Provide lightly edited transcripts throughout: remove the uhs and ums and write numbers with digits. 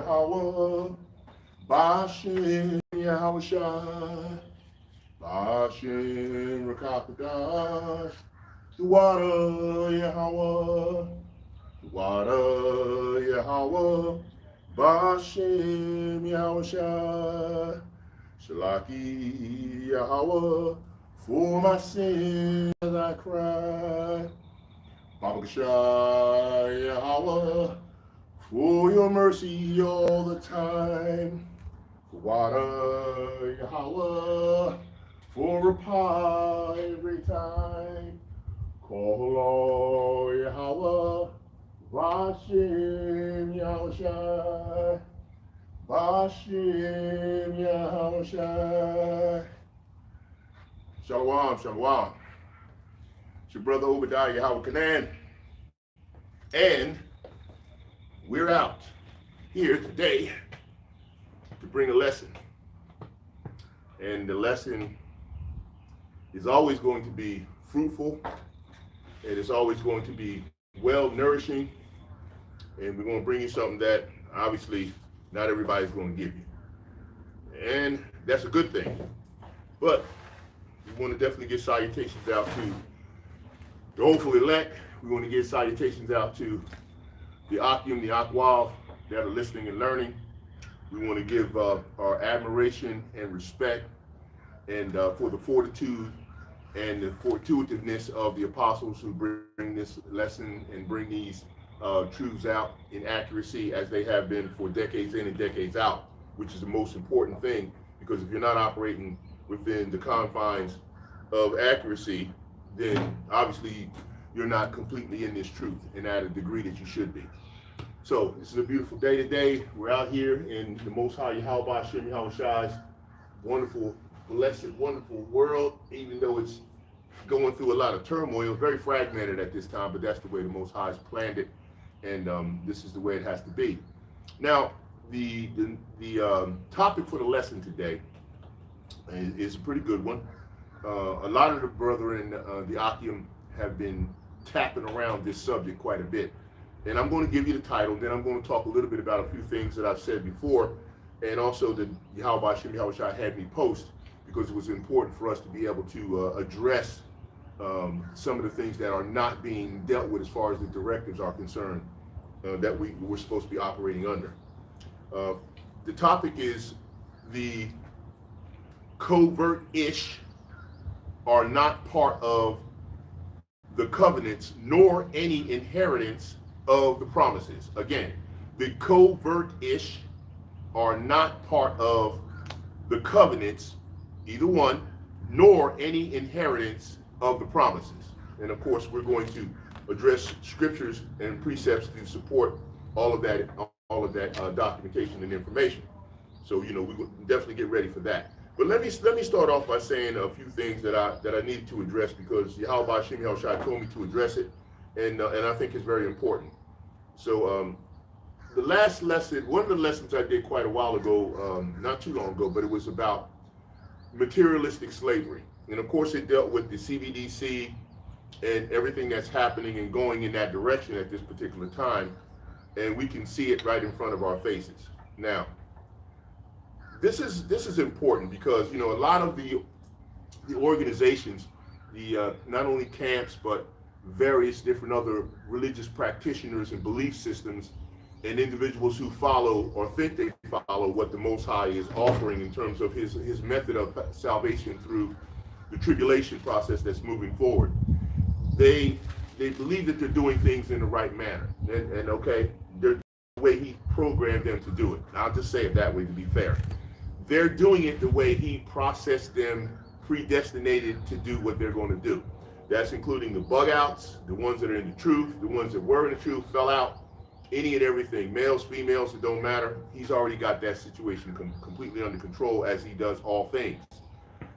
Yahweh, Bashem Yahushai, Bashem Rakakadash, the water Yahweh, the water Yahweh, Bashem Yahushai, Shalaki Yahweh, for my sins I cry. Baba Gashai Yahweh, for your mercy all the time. Water Yahweh, for reply every time. Call on Yahweh, Bashem Yahushai, Bashem Yahushai. Shalom, shalom. It's your brother Obadiah Yahweh Canaan. And we're out here today to bring a lesson. And the lesson is always going to be fruitful, and it's always going to be well nourishing. And we're going to bring you something that obviously not everybody's going to give you. And that's a good thing. But we want to definitely get salutations out to the hopeful elect. We want to get salutations out to the Akim, the Akwal that are listening and learning. We want to give our admiration and respect and for the fortitude and the fortuitiveness of the apostles who bring this lesson and bring these truths out in accuracy as they have been for decades in and decades out, which is the most important thing, because if you're not operating within the confines of accuracy, then obviously you're not completely in this truth and at a degree that you should be. So this is a beautiful day today. We're out here in the Most High Yahweh Hashem Yahushai's wonderful, blessed, wonderful world, even though it's going through a lot of turmoil, very fragmented at this time, but that's the way the Most High has planned it, and this is the way it has to be. Now, the topic for the lesson today is a pretty good one. A lot of the brethren, the Akim, have been tapping around this subject quite a bit. And I'm going to give you the title, then I'm going to talk a little bit about a few things that I've said before, and also that Yahweh Hashem Yahushai had me post, because it was important for us to be able to address some of the things that are not being dealt with as far as the directives are concerned that we're supposed to be operating under. The topic is the covert-ish are not part of the covenants nor any inheritance of the promises. Again, the covert-ish are not part of the covenants, either one, nor any inheritance of the promises. And of course, we're going to address scriptures and precepts to support all of that documentation and information. So, we will definitely get ready for that. But let me start off by saying a few things that I needed to address, because Yahweh Hashem Yahushai told me to address it, and I think it's very important. So the last lesson, one of the lessons I did quite a while ago, not too long ago, but it was about materialistic slavery, and of course it dealt with the CBDC and everything that's happening and going in that direction at this particular time, and we can see it right in front of our faces now. This is important because a lot of the organizations, the not only camps but various different other religious practitioners and belief systems and individuals who follow or think they follow what the Most High is offering in terms of his method of salvation through the tribulation process that's moving forward. They believe that they're doing things in the right manner, and okay, they're the way he programmed them to do it. I'll just say it that way to be fair. They're doing it the way he processed them, predestinated to do what they're going to do. That's including the bug outs, the ones that are in the truth, the ones that were in the truth, fell out, any and everything, males, females, it don't matter. He's already got that situation completely under control, as he does all things,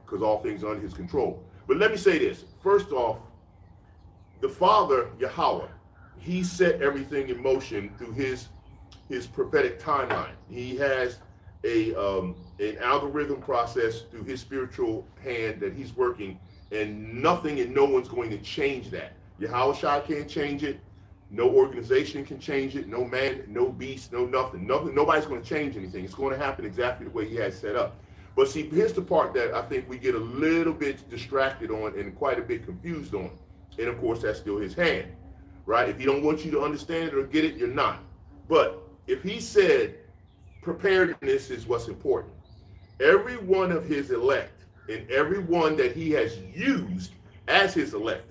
because all things are under his control. But let me say this. First off, the Father, Yahweh, he set everything in motion through his prophetic timeline. He has an algorithm process through his spiritual hand that he's working, and nothing and no one's going to change that. Yahushua can't change it. No organization can change it. No man, no beast, no nothing. Nobody's going to change anything. It's going to happen exactly the way he has set up. But see, here's the part that I think we get a little bit distracted on and quite a bit confused on. And of course, that's still his hand, right? If he don't want you to understand it or get it, you're not. But if he said preparedness is what's important, every one of his elect and every one that he has used as his elect,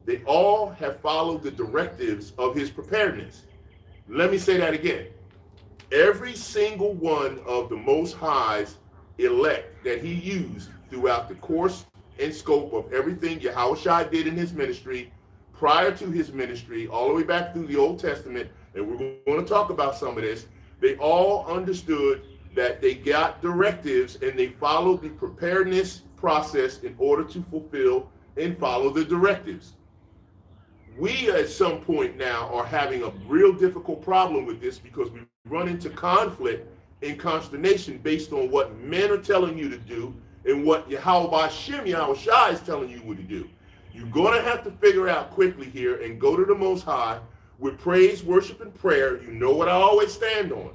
they all have followed the directives of his preparedness. Let me say that again. Every single one of the Most High's elect that he used throughout the course and scope of everything Yahushua did in his ministry, prior to his ministry, all the way back through the Old Testament, and we're going to talk about some of this, they all understood that they got directives and they followed the preparedness process in order to fulfill and follow the directives. We at some point now are having a real difficult problem with this because we run into conflict and consternation based on what men are telling you to do and what Yahweh Shem Yahushua is telling you what to do. You're going to have to figure out quickly here and go to the Most High with praise, worship, and prayer. You know what I always stand on.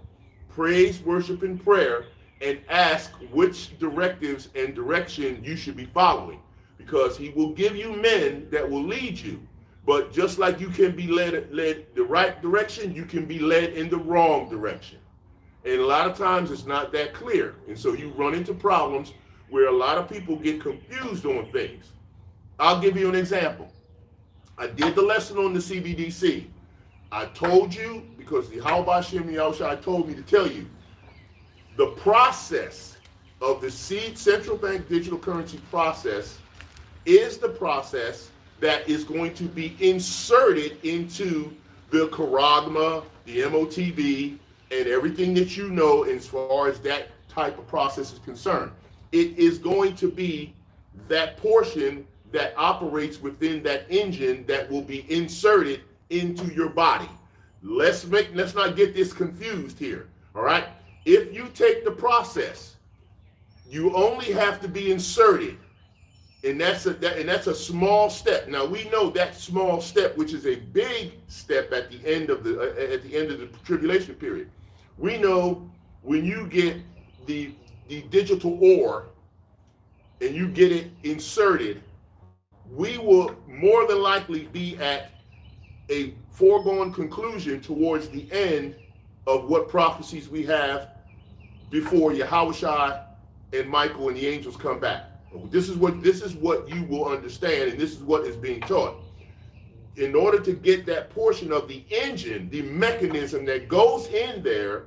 Praise, worship, and prayer, and ask which directives and direction you should be following, because he will give you men that will lead you. But just like you can be led the right direction, you can be led in the wrong direction. And a lot of times it's not that clear. And so you run into problems where a lot of people get confused on things. I'll give you an example. I did the lesson on the CBDC. I told you, because the Yahweh Shem Yahushua told me to tell you, the process of the central bank digital currency process is the process that is going to be inserted into the Charagma, the MOTB, and everything that you know as far as that type of process is concerned. It is going to be that portion that operates within that engine that will be inserted into your body. Let's not get this confused here, all right? If you take the process, you only have to be inserted, and that's a small step. Now we know that small step, which is a big step at the end of the tribulation period. We know when you get the digital ore and you get it inserted, we will more than likely be at a foregone conclusion towards the end of what prophecies we have before Yahushua and Michael and the angels come back. This is what you will understand, and this is what is being taught. In order to get that portion of the engine, the mechanism that goes in there,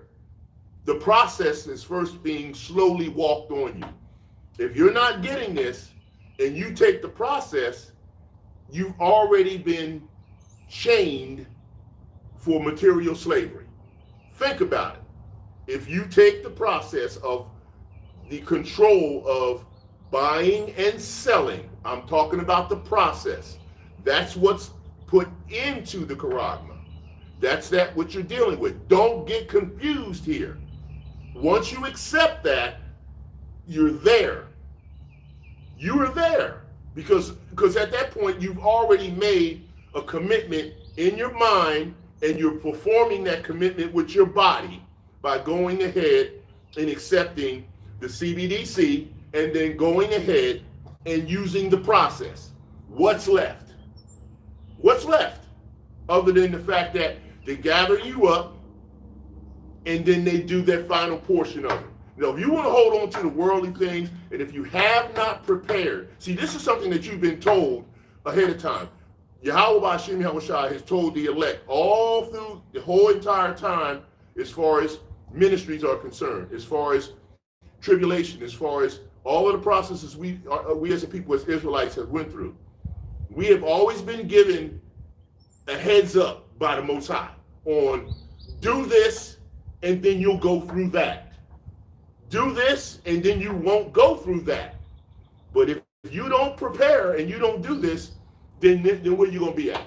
the process is first being slowly walked on you. If you're not getting this and you take the process, you've already been chained for material slavery. Think about it. If you take the process of the control of buying and selling, I'm talking about the process. That's what's put into the Charagma. That's what you're dealing with. Don't get confused here. Once you accept that, you're there. You are there because at that point you've already made a commitment in your mind, and you're performing that commitment with your body by going ahead and accepting the CBDC and then going ahead and using the process. What's left? What's left? Other than the fact that they gather you up and then they do their final portion of it. Now, if you want to hold on to the worldly things, and if you have not prepared, see, this is something that you've been told ahead of time. Yahweh Shem Yahushua has told the elect all through the whole entire time, as far as ministries are concerned, as far as tribulation, as far as all of the processes we as a people, as Israelites, have went through. We have always been given a heads up by the Most High on do this and then you'll go through that. Do this and then you won't go through that. But if you don't prepare and you don't do this, then where you going to be at?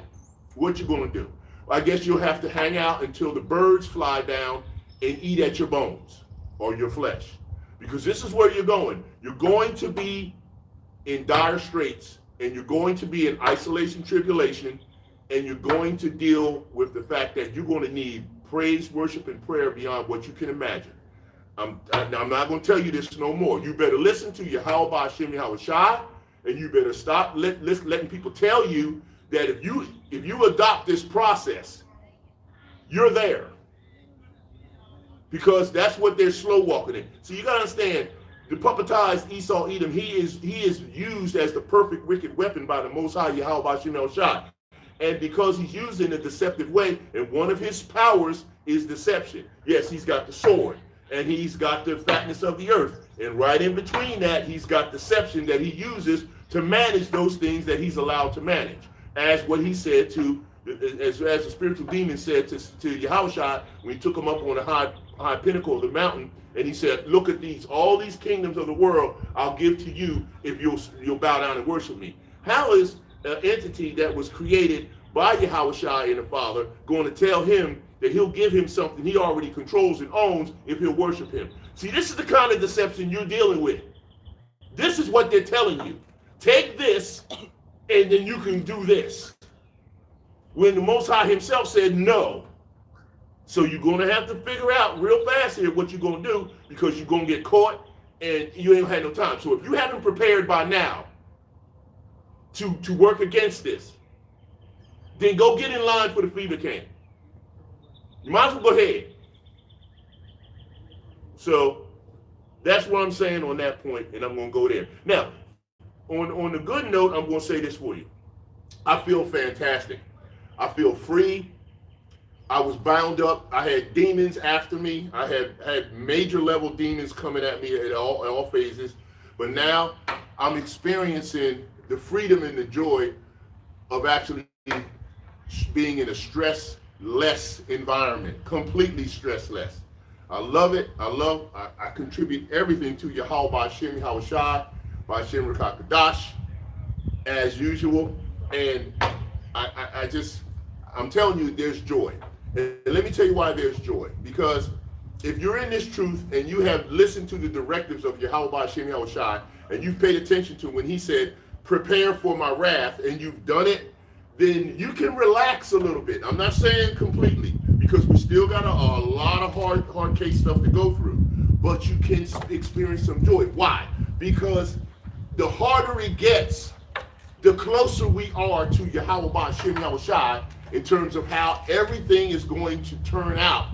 What you going to do? Well, I guess you'll have to hang out until the birds fly down and eat at your bones or your flesh. Because this is where you're going. You're going to be in dire straits, and you're going to be in isolation, tribulation, and you're going to deal with the fact that you're going to need praise, worship, and prayer beyond what you can imagine. I'm not going to tell you this no more. You better listen to Yahweh Hashem Yahweh Shai, and you better stop letting people tell you that if you adopt this process, you're there. Because that's what they're slow walking in. So you got to understand, the puppetized Esau Edom, he is used as the perfect wicked weapon by the Most High Yahweh Hashem Yahweh Shai. And because he's used in a deceptive way, and one of his powers is deception. Yes, he's got the sword, and he's got the fatness of the earth. And right in between that, he's got deception that he uses to manage those things that he's allowed to manage. As what he said to, as the spiritual demon said to Yahushua when he took him up on a high pinnacle of the mountain, and he said, look at these, all these kingdoms of the world I'll give to you if you'll bow down and worship me. How is an entity that was created by Yahushua and the Father going to tell him that he'll give him something he already controls and owns if he'll worship him? See, this is the kind of deception you're dealing with. This is what they're telling you. Take this, and then you can do this. When the Most High himself said no. So you're going to have to figure out real fast here what you're going to do, because you're going to get caught and you ain't had no time. So if you haven't prepared by now to work against this, then go get in line for the fever camp. You might as well go ahead. So that's what I'm saying on that point, and I'm going to go there. Now, on the good note, I'm going to say this for you. I feel fantastic. I feel free. I was bound up. I had demons after me. I had major level demons coming at me at all phases. But now I'm experiencing the freedom and the joy of actually being in a stress-less environment, completely stress-less. I love it. I contribute everything to Yahweh Hashem Yahweh Shai, by Shem Rakakadash, as usual. And I'm telling you, there's joy. And let me tell you why there's joy. Because if you're in this truth and you have listened to the directives of Yahweh Hashem Yahweh Shai, and you've paid attention to when he said, prepare for my wrath, and you've done it, then you can relax a little bit. I'm not saying completely, because we still got a lot of hard case stuff to go through. But you can experience some joy. Why? Because the harder it gets, the closer we are to Yahweh Hashem Yahweh Shai in terms of how everything is going to turn out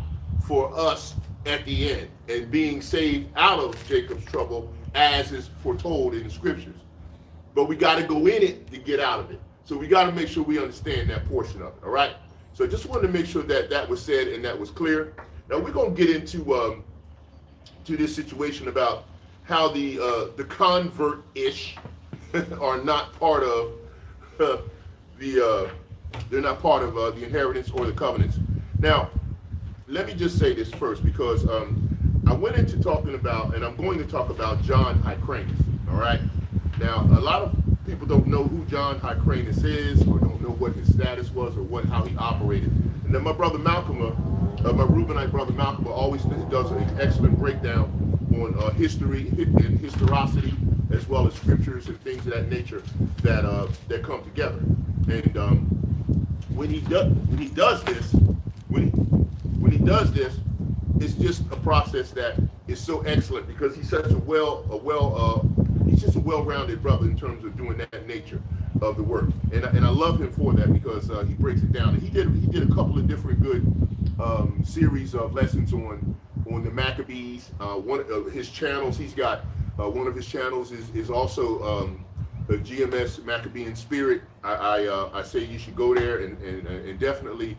for us at the end, and being saved out of Jacob's trouble as is foretold in the scriptures. But we got to go in it to get out of it. So we got to make sure we understand that portion of it, all right? So I just wanted to make sure that that was said and that was clear. Now we're going to get into to this situation about how the convert-ish are not part of they're not part of the inheritance or the covenants. Now, let me just say this first, because I went into talking about, and I'm going to talk about John Hyrcanus, all right? Now, a lot of people don't know who John Hyrcanus is, or don't know what his status was, or how he operated. And then my brother Malcolm, my Reubenite brother Malcolm, always does an excellent breakdown on history and historicity, as well as scriptures and things of that nature that come together. And when he does this, it's just a process that is so excellent, because he's such he's just a well-rounded brother in terms of doing that nature of the work. And I love him for that, because he breaks it down. And he did a couple of different good series of lessons on the Maccabees. One of his channels, he's got one of his channels is also the GMS Maccabean Spirit. I say you should go there and definitely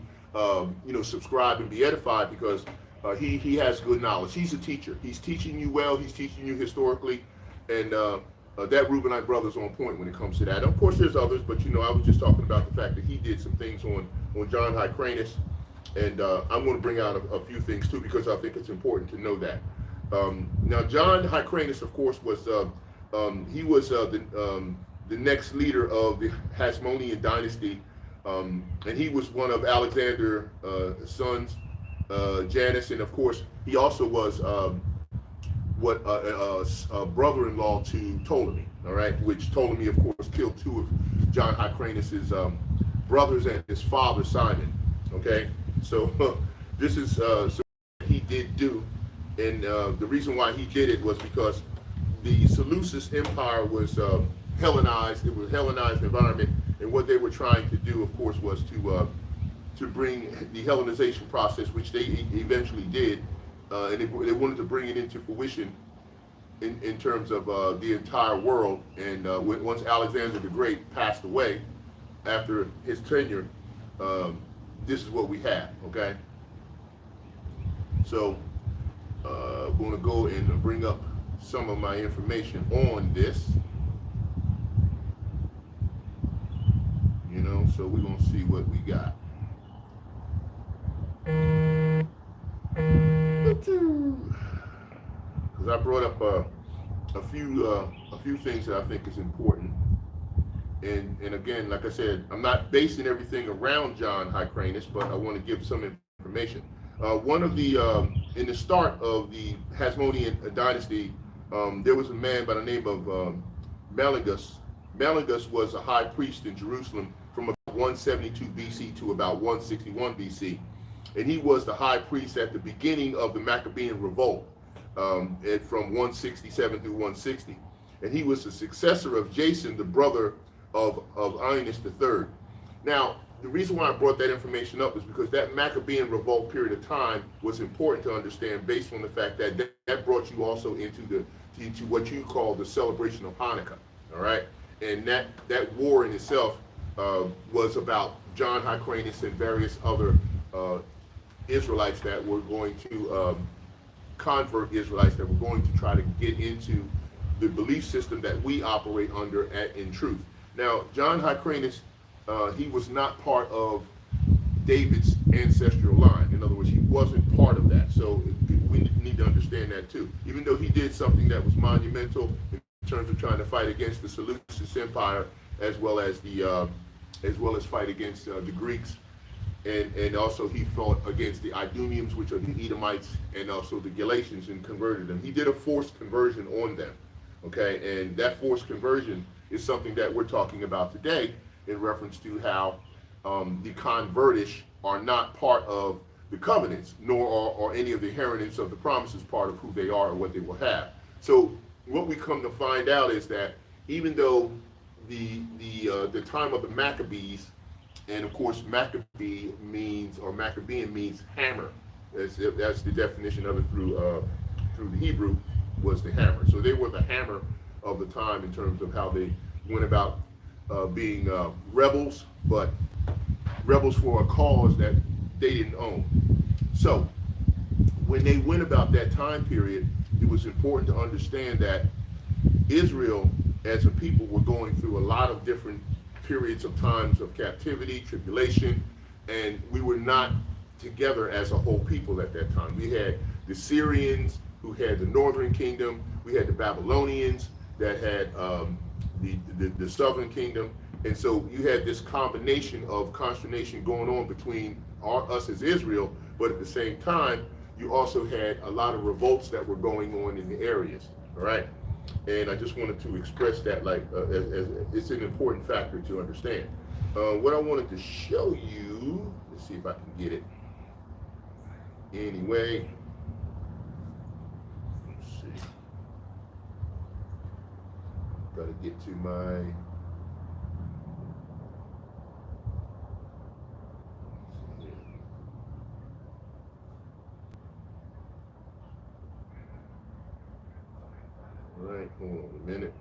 subscribe and be edified, because he has good knowledge. He's a teacher. He's teaching you well. He's teaching you historically, and that Reubenite brother's on point when it comes to that. Of course, there's others, but I was just talking about the fact that he did some things on John Hyrcanus, and I'm going to bring out a few things too, because I think it's important to know that. Now, John Hyrcanus, of course, was he was the next leader of the Hasmonean dynasty, and he was one of Alexander's sons, Janus, and of course he also was a brother-in-law to Ptolemy. All right, which Ptolemy, of course, killed two of John Hyrcanus's brothers and his father Simon. Okay, so this is so he did do, and the reason why he did it was because the Seleucus Empire was Hellenized. It was a Hellenized environment, and what they were trying to do, of course, was to bring the Hellenization process, which they eventually did, and they wanted to bring it into fruition in terms of the entire world. And once Alexander the Great passed away after his tenure, this is what we have. Okay, so I'm going to go and bring up some of my information on this. You know, so we're going to see what we got. Because I brought up a few things that I think is important, and again, like I said, I'm not basing everything around John Hyrcanus, but I want to give some information. One of the in the start of the Hasmonean dynasty, there was a man by the name of Melagus. Melagus was a high priest in Jerusalem from about 172 BC to about 161 BC. And he was the high priest at the beginning of the Maccabean revolt from 167 through 160. And he was the successor of Jason, the brother of Ioannis III. Now, the reason why I brought that information up is because that Maccabean revolt period of time was important to understand based on the fact that that brought you also into what you call the celebration of Hanukkah, all right? And that war in itself was about John Hyrcanus and various other Israelites that were going to convert Israelites that were going to try to get into the belief system that we operate under in truth. Now, John Hyrcanus, he was not part of David's ancestral line. In other words, he wasn't part of that. So we need to understand that too. Even though he did something that was monumental in terms of trying to fight against the Seleucus Empire, as well as fight against the Greeks, and also he fought against the Idumeans, which are the Edomites, and also the Galatians, and converted them. He did a forced conversion on them. Okay, and that forced conversion is something that we're talking about today in reference to how the convertish are not part of the covenants, nor are any of the inheritance of the promises part of who they are or what they will have. So what we come to find out is that even though the time of the Maccabees, and of course Maccabee means, or Maccabean means hammer. That's the definition of it through the Hebrew, was the hammer. So they were the hammer of the time in terms of how they went about being rebels, but rebels for a cause that they didn't own. So when they went about that time period, it was important to understand that Israel as a people were going through a lot of different periods of times of captivity, tribulation, and we were not together as a whole people at that time. We had the Syrians who had the northern kingdom, we had the Babylonians that had the southern kingdom, and so you had this combination of consternation going on between us as Israel, but at the same time, you also had a lot of revolts that were going on in the areas, all right? And I just wanted to express that, like, as it's an important factor to understand. What I wanted to show you, let's see if I can get it. Anyway, let's see. Gotta get to my. All right, hold on a minute.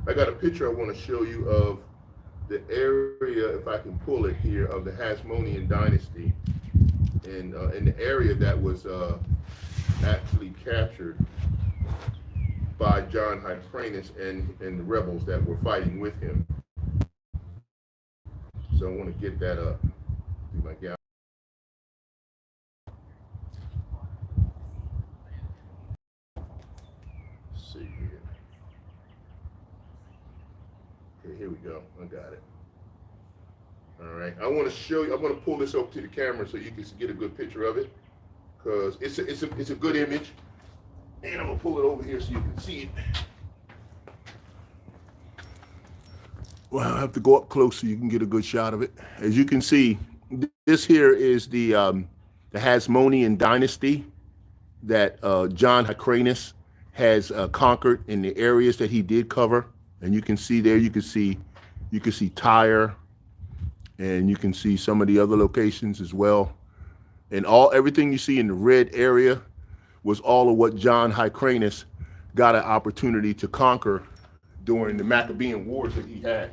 I got a picture I want to show you of the area, if I can pull it here, of the Hasmonean dynasty, and in the area that was actually captured by John Hyrcanus and the rebels that were fighting with him. So I want to get that up. Do my gallery. Let's see here. Okay, here we go. I got it. All right, I want to show you. I'm going to pull this up to the camera so you can get a good picture of it, because it's a good image. And I'm going to pull it over here so you can see it. Well, I have to go up close so you can get a good shot of it. As you can see, this here is the Hasmonean dynasty that John Hyrcanus has conquered in the areas that he did cover. And you can see there, you can see Tyre, and you can see some of the other locations as well. And everything you see in the red area was all of what John Hyrcanus got an opportunity to conquer during the Maccabean Wars that he had.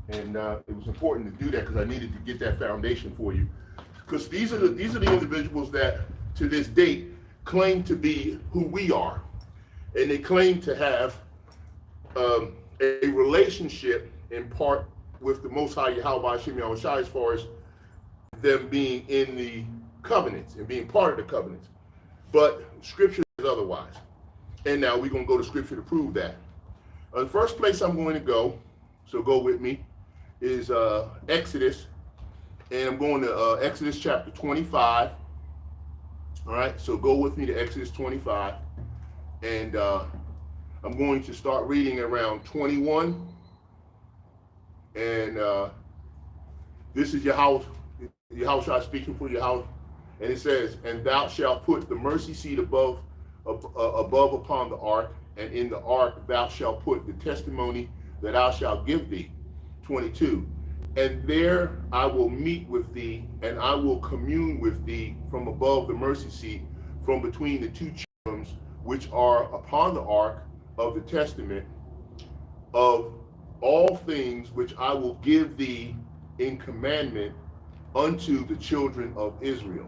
And it was important to do that because I needed to get that foundation for you. Because these are the individuals that, to this date, claim to be who we are. And they claim to have a relationship in part with the Most High Yahweh Hashem Yahushua, as far as them being in the covenants and being part of the covenants. But Scripture is otherwise. And now we're going to go to Scripture to prove that. The first place I'm going to go, so go with me, is Exodus. And I'm going to Exodus chapter 25. All right, so go with me to Exodus 25. And I'm going to start reading around 21. And this is Yahushua speaking for Yahweh. And it says, "And thou shalt put the mercy seat above upon the ark, and in the ark thou shalt put the testimony that I shall give thee." 22. "And there I will meet with thee, and I will commune with thee from above the mercy seat, from between the two cherubims which are upon the ark of the testament, of all things which I will give thee in commandment unto the children of Israel."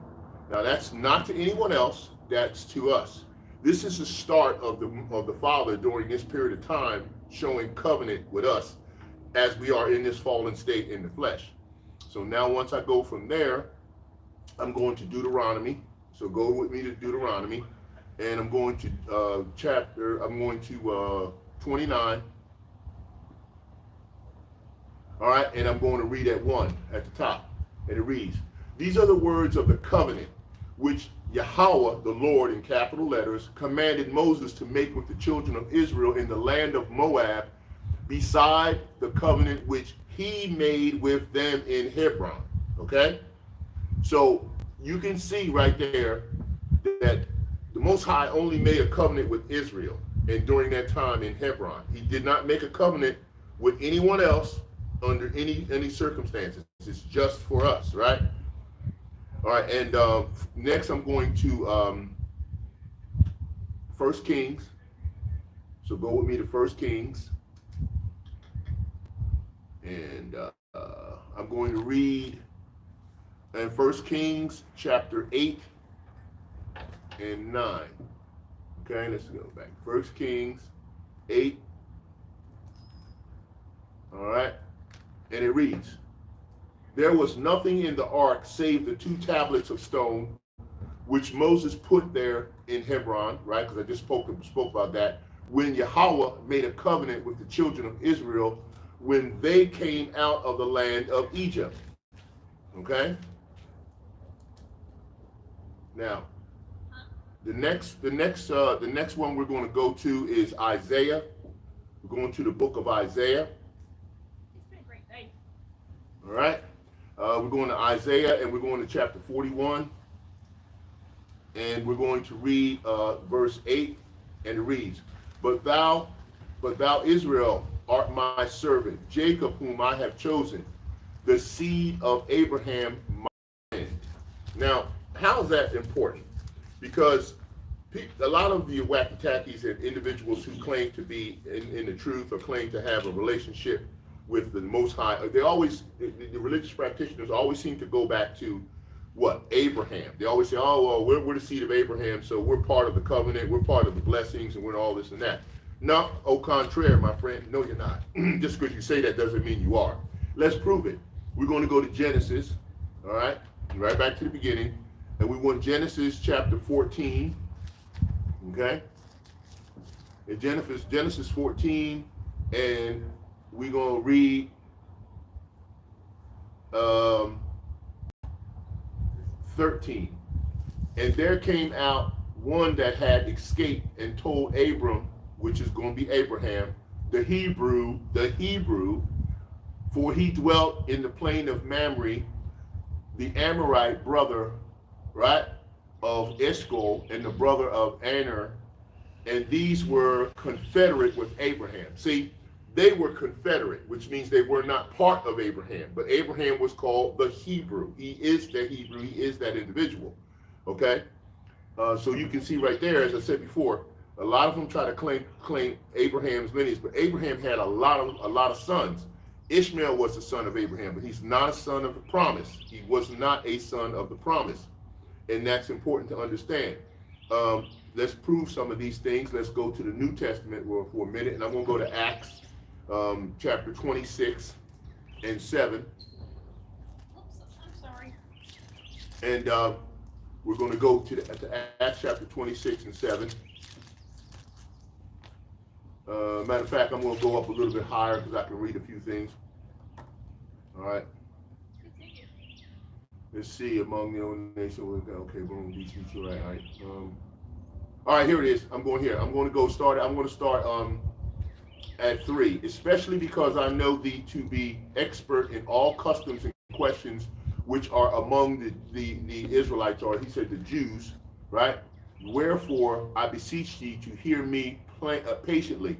Now that's not to anyone else, that's to us. This is the start of the Father during this period of time showing covenant with us as we are in this fallen state in the flesh. So now once I go from there, I'm going to Deuteronomy. So go with me to Deuteronomy, and I'm going to 29. All right, and I'm going to read at 1 at the top. And it reads, "These are the words of the covenant which Yahweh, the Lord, in capital letters, commanded Moses to make with the children of Israel in the land of Moab, beside the covenant which he made with them in Hebron." Okay? So you can see right there that the Most High only made a covenant with Israel, and during that time in Hebron. He did not make a covenant with anyone else under any circumstances. It's just for us, right? All right, and next I'm going to 1 Kings. So go with me to 1 Kings. And I'm going to read in 1 Kings chapter 8 and 9. Okay, let's go back. 1 Kings 8. All right, and it reads, "There was nothing in the ark save the 2 tablets of stone, which Moses put there in Hebron," right? Because I just spoke about that. "When Yahweh made a covenant with the children of Israel, when they came out of the land of Egypt." Okay. Now, the next one we're going to go to is Isaiah. We're going to the book of Isaiah. It's been a great day. All right. We're going to Isaiah, and we're going to chapter 41. And we're going to read verse 8, and it reads, But thou, Israel, art my servant, Jacob, whom I have chosen, the seed of Abraham, my friend." Now, how is that important? Because a lot of the wacky-tackies and individuals who claim to be in the truth or claim to have a relationship with the Most High, the religious practitioners always seem to go back to what? Abraham. They always say, "Oh, well, we're the seed of Abraham, so we're part of the covenant, we're part of the blessings, and we're all this and that." No, au contraire, my friend. No, you're not. Just because you say that doesn't mean you are. Let's prove it. We're going to go to Genesis, all right? Right back to the beginning. And we want Genesis chapter 14, okay? In Genesis 14, and we're going to read um, 13. And there came out one that had escaped and told Abram, which is going to be Abraham, the Hebrew, for he dwelt in the plain of Mamre, the Amorite brother, right, of Eshcol, and the brother of Aner, and these were confederate with Abraham. See, they were confederate, which means they were not part of Abraham, but Abraham was called the Hebrew. He is the Hebrew. He is that individual. Okay, so you can see right there, as I said before, a lot of them try to claim Abraham's lineage, but Abraham had a lot of sons. Ishmael was the son of Abraham, but he's not a son of the promise. He was not a son of the promise, and that's important to understand. Let's prove some of these things. Let's go to the New Testament for a minute, and I'm going to go to Acts chapter 26 and 7. Oops, I'm sorry. And we're going to go to Acts chapter 26 and 7. Matter of fact, I'm going to go up a little bit higher because I can read a few things. All right. Let's see, among the own nation. Okay, boom, BC, all right. All right, here it is. I'm going here. I'm going to start at 3, especially because I know thee to be expert in all customs and questions which are among the Israelites, or he said the Jews, right? Wherefore I beseech thee to hear me patiently.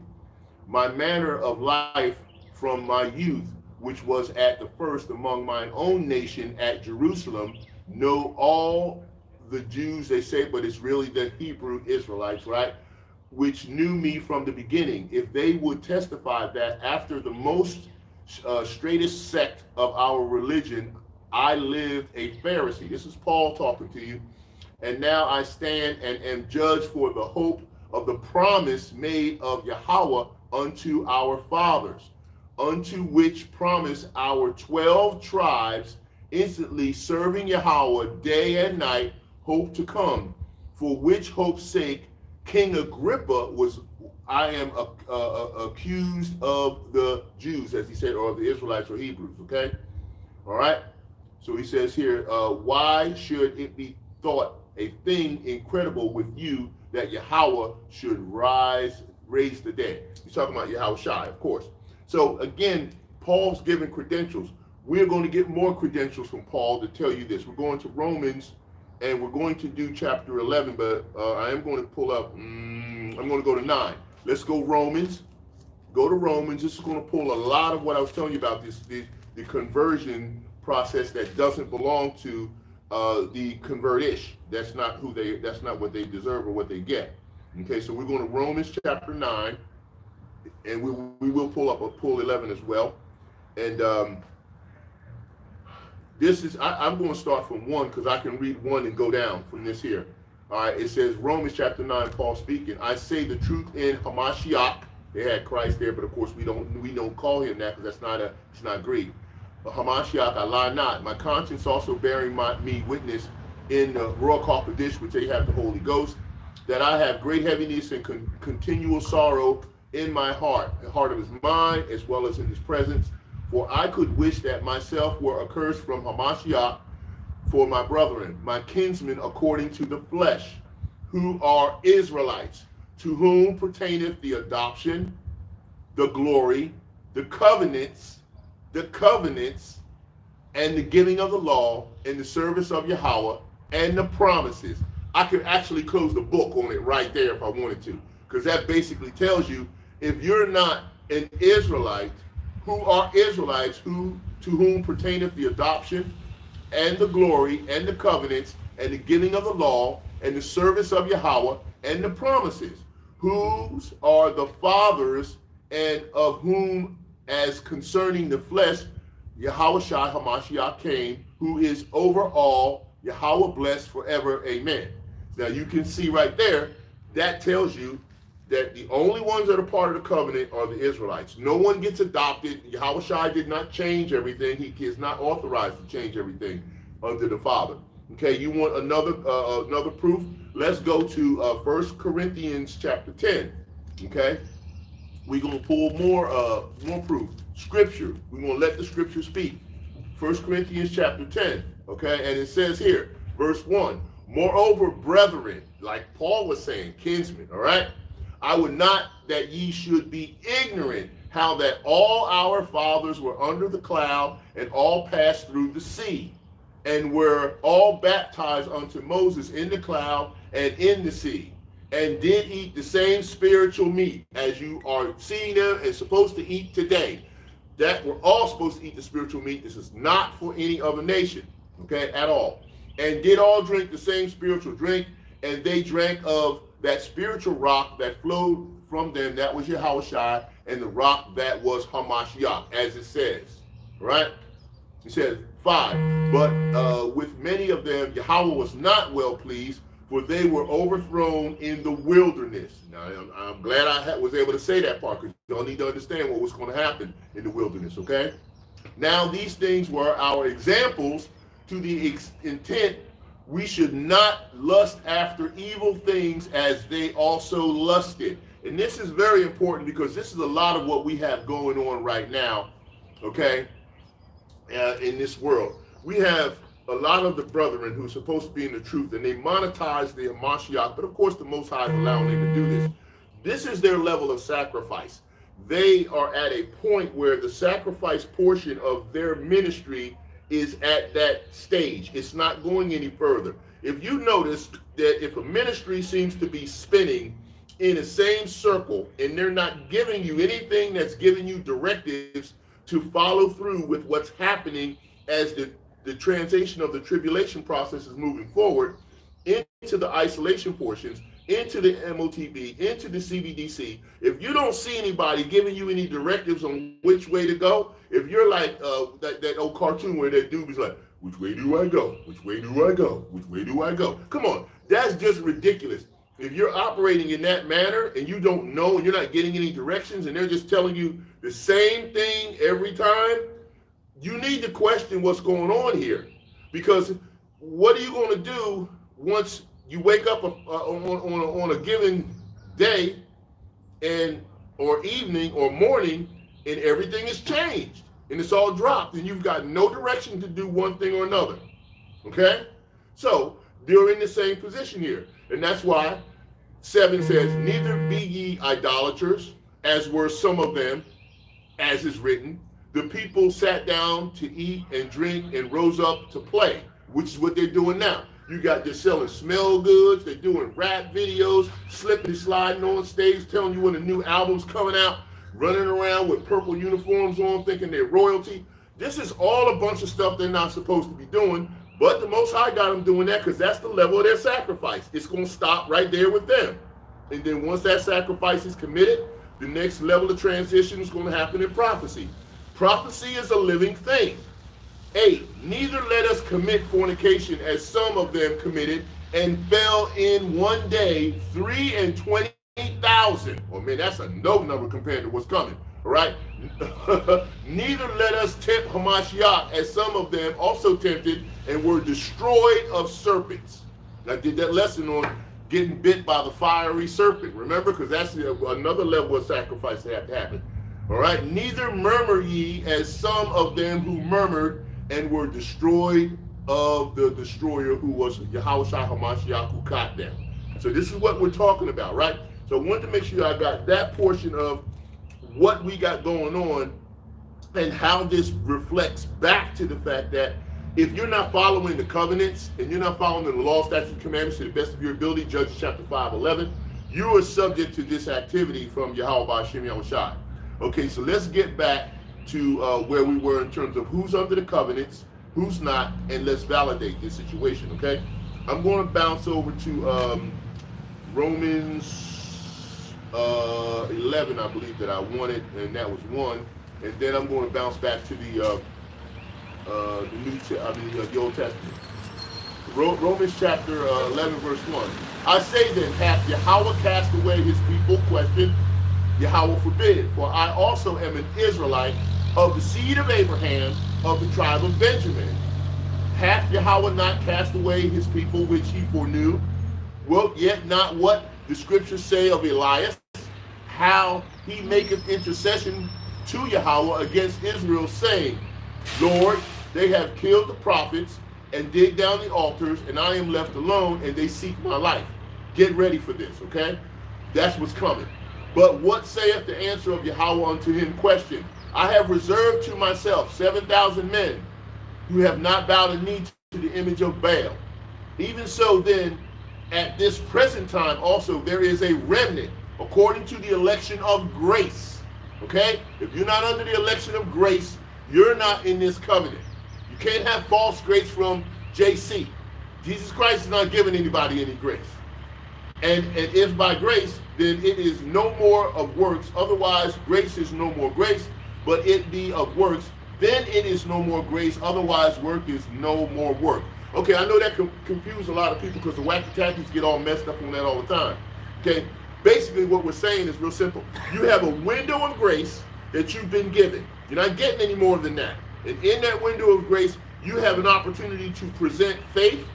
My manner of life from my youth, which was at the first among mine own nation at Jerusalem, know all the Jews, they say, but it's really the Hebrew Israelites, right? Which knew me from the beginning. If they would testify that after the most straightest sect of our religion, I lived a Pharisee. This is Paul talking to you. And now I stand and am judged for the hope of the promise made of Yahweh unto our fathers, unto which promise our 12 tribes, instantly serving Yahweh day and night, hope to come, for which hope's sake King Agrippa I am accused of the Jews, as he said, or of the Israelites or Hebrews, okay? All right? So he says here, why should it be thought a thing incredible with you that Yahweh should raise the dead? He's talking about Yahweh Shai, of course. So again, Paul's giving credentials. We're going to get more credentials from Paul to tell you this. We're going to Romans, and we're going to do chapter 11, but I am going to pull up, I'm going to go to 9. Let's go Romans. Go to Romans. This is going to pull a lot of what I was telling you about, the conversion process that doesn't belong to the convert-ish. That's not what they deserve or what they get. Okay, so we're going to Romans chapter 9, and we will pull 11 as well. And this is, I'm going to start from 1 because I can read 1 and go down from this here. All right, it says, Romans chapter 9, Paul speaking, I say the truth in Hamashiach. They had Christ there, but of course we don't call him that because it's not Greek. Hamashiach, I lie not. My conscience also bearing me witness in the Ruach HaKodesh, which they have the Holy Ghost, that I have great heaviness and continual sorrow in my heart, the heart of his mind, as well as in his presence. For I could wish that myself were accursed from Hamashiach for my brethren, my kinsmen according to the flesh, who are Israelites, to whom pertaineth the adoption, the glory, the covenants, and the giving of the law, and the service of Yahweh, and the promises. I could actually close the book on it right there if I wanted to, because that basically tells you, if you're not an Israelite, who are Israelites, to whom pertaineth the adoption, and the glory, and the covenants, and the giving of the law, and the service of Yahweh, and the promises, whose are the fathers, and of whom, as concerning the flesh, Yahweh Shai Hamashiach came, who is over all, Yahweh blessed forever, amen. Now you can see right there, that tells you that the only ones that are part of the covenant are the Israelites. No one gets adopted. Yahweh Shai did not change everything. He is not authorized to change everything under the Father. Okay, you want another proof? Let's go to 1 Corinthians chapter 10. Okay, we're going to pull more proof. Scripture. We're going to let the scripture speak. 1 Corinthians chapter 10, okay? And it says here, verse 1, moreover, brethren, like Paul was saying, kinsmen, all right? I would not that ye should be ignorant how that all our fathers were under the cloud and all passed through the sea and were all baptized unto Moses in the cloud and in the sea, and did eat the same spiritual meat as you are seeing them and supposed to eat today. That we're all supposed to eat the spiritual meat. This is not for any other nation, okay, at all. And did all drink the same spiritual drink, and they drank of that spiritual rock that flowed from them, that was Yahushua, and the rock that was Hamashiach, as it says, right? It says 5, but with many of them Yahweh was not well pleased, for they were overthrown in the wilderness. Now, I'm glad I was able to say that part, because y'all need to understand what was going to happen in the wilderness, okay? Now, these things were our examples to the intent we should not lust after evil things as they also lusted. And this is very important, because this is a lot of what we have going on right now, okay, in this world. We have a lot of the brethren who are supposed to be in the truth, and they monetize the Hamashiach, but of course the Most High is allowing them to do this. This is their level of sacrifice. They are at a point where the sacrifice portion of their ministry is at that stage. It's not going any further. If you notice that if a ministry seems to be spinning in the same circle and they're not giving you anything that's giving you directives to follow through with what's happening as the transition of the tribulation process is moving forward into the isolation portions, into the MOTB, into the CBDC, if you don't see anybody giving you any directives on which way to go, if you're like that old cartoon where that dude was like, which way do I go? Which way do I go? Which way do I go? Come on, that's just ridiculous. If you're operating in that manner and you don't know and you're not getting any directions and they're just telling you the same thing every time, you need to question what's going on here. Because what are you going to do once you wake up on a given day or evening or morning and everything is changed and it's all dropped and you've got no direction to do one thing or another, okay? So they're in the same position here. And that's why 7 says, neither be ye idolaters, as were some of them, as is written. The people sat down to eat and drink and rose up to play, which is what they're doing now. You got, they're selling smell goods, they're doing rap videos, slipping and sliding on stage, telling you when a new album's coming out, running around with purple uniforms on, thinking they're royalty. This is all a bunch of stuff they're not supposed to be doing, but the Most High got them doing that because that's the level of their sacrifice. It's going to stop right there with them. And then once that sacrifice is committed, the next level of transition is going to happen in prophecy. Prophecy is a living thing. 8, neither let us commit fornication as some of them committed and fell in one day 23,000. Well, man, that's a no number compared to what's coming, all right? Neither let us tempt Hamashiach as some of them also tempted and were destroyed of serpents. I did that lesson on getting bit by the fiery serpent, remember? Because that's another level of sacrifice that had to happen. All right, neither murmur ye as some of them who murmured and were destroyed of the destroyer who was Yahushua Hamashiach who caught them. So this is what we're talking about, right? So I wanted to make sure I got that portion of what we got going on and how this reflects back to the fact that if you're not following the covenants and you're not following the law, statutes, and commandments to the best of your ability, Judges chapter 5:11, you are subject to this activity from Yahweh B'Shem Yahushua. Okay, so let's get back to where we were in terms of who's under the covenants, who's not, and let's validate this situation, okay? I'm going to bounce over to Romans 11, I believe that I wanted, and that was 1. And then I'm going to bounce back to the Old Testament. Romans chapter 11, verse 1. I say then, hath Yahweh cast away his people? Question. Yahweh forbid, for I also am an Israelite of the seed of Abraham, of the tribe of Benjamin. Hath Yahweh not cast away his people which he foreknew? Wilt yet not what the scriptures say of Elias, how he maketh intercession to Yahweh against Israel, saying, Lord, they have killed the prophets and dig down the altars, and I am left alone, and they seek my life. Get ready for this, okay? That's what's coming. But what saith the answer of Yahweh unto him? Question. I have reserved to myself 7,000 men who have not bowed a knee to the image of Baal. Even so then, at this present time also, there is a remnant according to the election of grace. Okay? If you're not under the election of grace, you're not in this covenant. You can't have false grace from JC. Jesus Christ is not giving anybody any grace. And if by grace, then it is no more of works. Otherwise, grace is no more grace, but it be of works. Then it is no more grace. Otherwise, work is no more work. Okay, I know that confused a lot of people because the wacky tackies get all messed up on that all the time. Okay, basically what we're saying is real simple. You have a window of grace that you've been given. You're not getting any more than that. And in that window of grace, you have an opportunity to present faith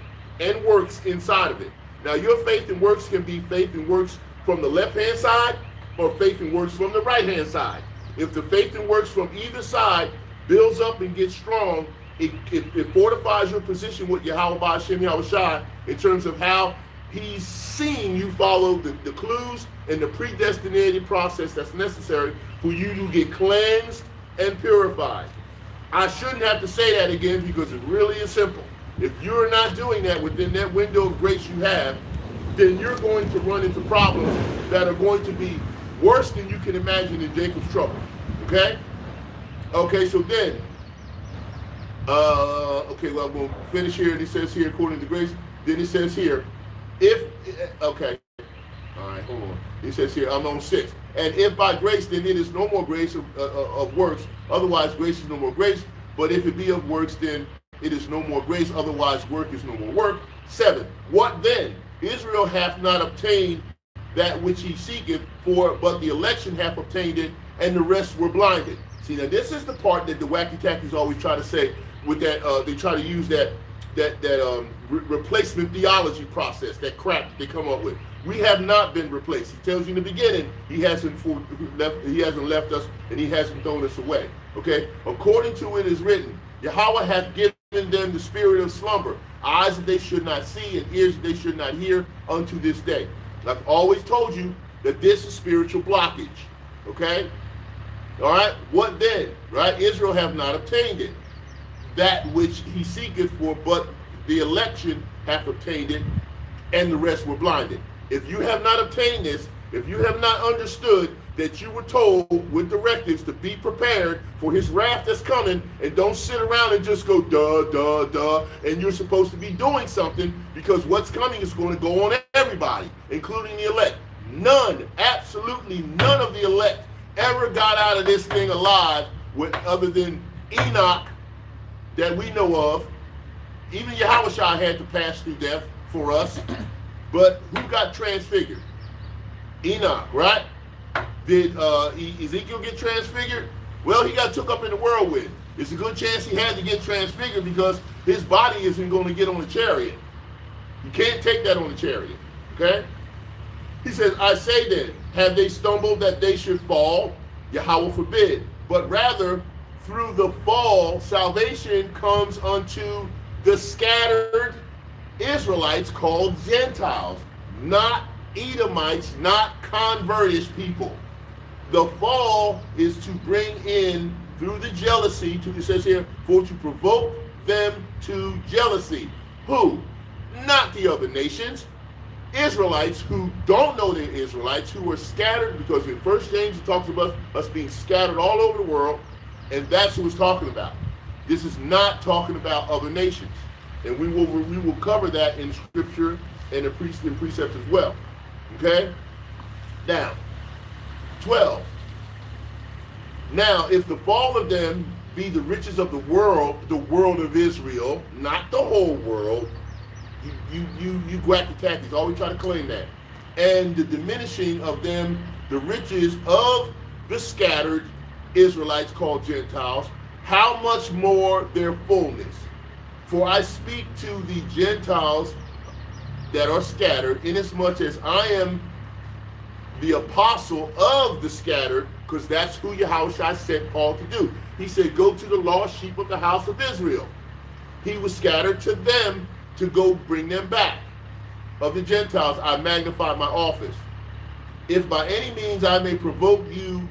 and works inside of it. Now, your faith and works can be faith and works from the left-hand side or faith and works from the right-hand side. If the faith and works from either side builds up and gets strong, it fortifies your position with Yahweh Ba'ashem Yahushai in terms of how he's seeing you follow the clues and the predestinated process that's necessary for you to get cleansed and purified. I shouldn't have to say that again because it really is simple. If you're not doing that within that window of grace you have, then you're going to run into problems that are going to be worse than you can imagine in Jacob's trouble. Okay? Okay, so then, okay, well, we'll finish here. And it says here, according to grace. Then it says here, okay. All right, hold on. It says here, I'm on 6. And if by grace, then it is no more grace of works. Otherwise, grace is no more grace. But if it be of works, then it is no more grace. Otherwise, work is no more work. 7. What then? Israel hath not obtained that which he seeketh for, but the election hath obtained it, and the rest were blinded. See, now this is the part that the wacky tackies always try to say with that. They try to use that replacement theology process, that crap they come up with. We have not been replaced. He tells you in the beginning he hasn't left us and he hasn't thrown us away. Okay, according to it is written, Yahweh hath given them the spirit of slumber, eyes that they should not see and ears that they should not hear unto this day. I've always told you that this is spiritual blockage. Okay, all right. What then? Right? Israel have not obtained it, that which he seeketh for, but the election hath obtained it, and the rest were blinded. If you have not obtained this, if you have not understood that you were told with directives to be prepared for his wrath that's coming, and don't sit around and just go duh, duh, duh, and you're supposed to be doing something because what's coming is going to go on everybody, including the elect. None, absolutely none of the elect ever got out of this thing alive with other than Enoch that we know of. Even Yahushua had to pass through death for us. But who got transfigured? Enoch, right? Did Ezekiel get transfigured? Well, he got took up in the whirlwind. It's a good chance he had to get transfigured because his body isn't going to get on the chariot. You can't take that on the chariot, okay? He says, I say then, have they stumbled that they should fall? Yahweh forbid. But rather, through the fall, salvation comes unto the scattered Israelites called Gentiles, not Edomites, not converted people. The fall is to bring in, through the jealousy, it says here, for to provoke them to jealousy. Who? Not the other nations. Israelites who don't know they're Israelites, who are scattered, because in 1 James it talks about us being scattered all over the world, and that's who it's talking about. This is not talking about other nations. And we will cover that in scripture and in precepts as well. Okay? Now, 12. Now, if the fall of them be the riches of the world of Israel, not the whole world, you wacky tactics always try to claim that. And the diminishing of them, the riches of the scattered Israelites called Gentiles, how much more their fullness? For I speak to the Gentiles that are scattered, inasmuch as I am the apostle of the scattered, because that's who Yahushua sent Paul to do. He said, go to the lost sheep of the house of Israel. He was scattered to them to go bring them back. Of the Gentiles, I magnify my office. If by any means I may provoke to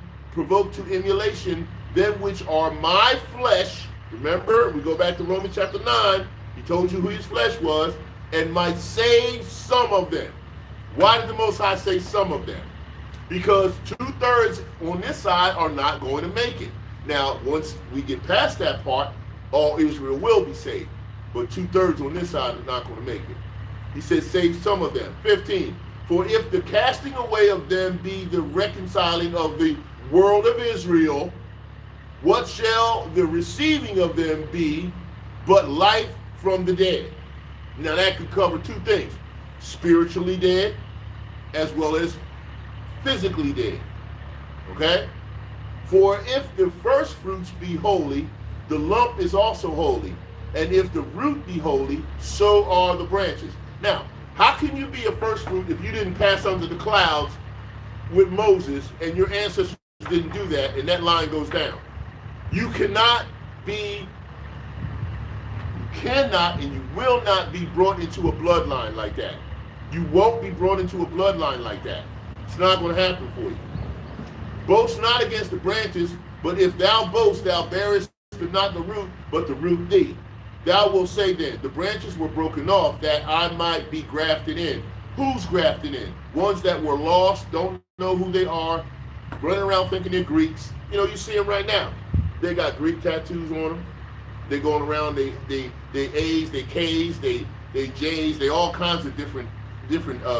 emulation them which are my flesh. Remember, we go back to Romans chapter 9. He told you who his flesh was, and might save some of them. Why did the Most High say some of them? Because 2/3 on this side are not going to make it. Now, once we get past that part, all Israel will be saved. But 2/3 on this side are not going to make it. He says, save some of them. 15. For if the casting away of them be the reconciling of the world of Israel, what shall the receiving of them be but life from the dead? Now that could cover two things: spiritually dead as well as physically dead. Okay? For if the first fruits be holy, the lump is also holy. And if the root be holy, so are the branches. Now, how can you be a first fruit if you didn't pass under the clouds with Moses and your ancestors didn't do that, and that line goes down? You cannot and you will not be brought into a bloodline like that. You won't be brought into a bloodline like that. It's not going to happen for you. Boast not against the branches, but if thou boast, thou bearest not the root, but the root thee. Thou wilt say then, the branches were broken off that I might be grafted in. Who's grafted in? Ones that were lost, don't know who they are, running around thinking they're Greeks. You know, you see them right now. They got Greek tattoos on them. They're going around, they A's, they K's, they J's, they all kinds of different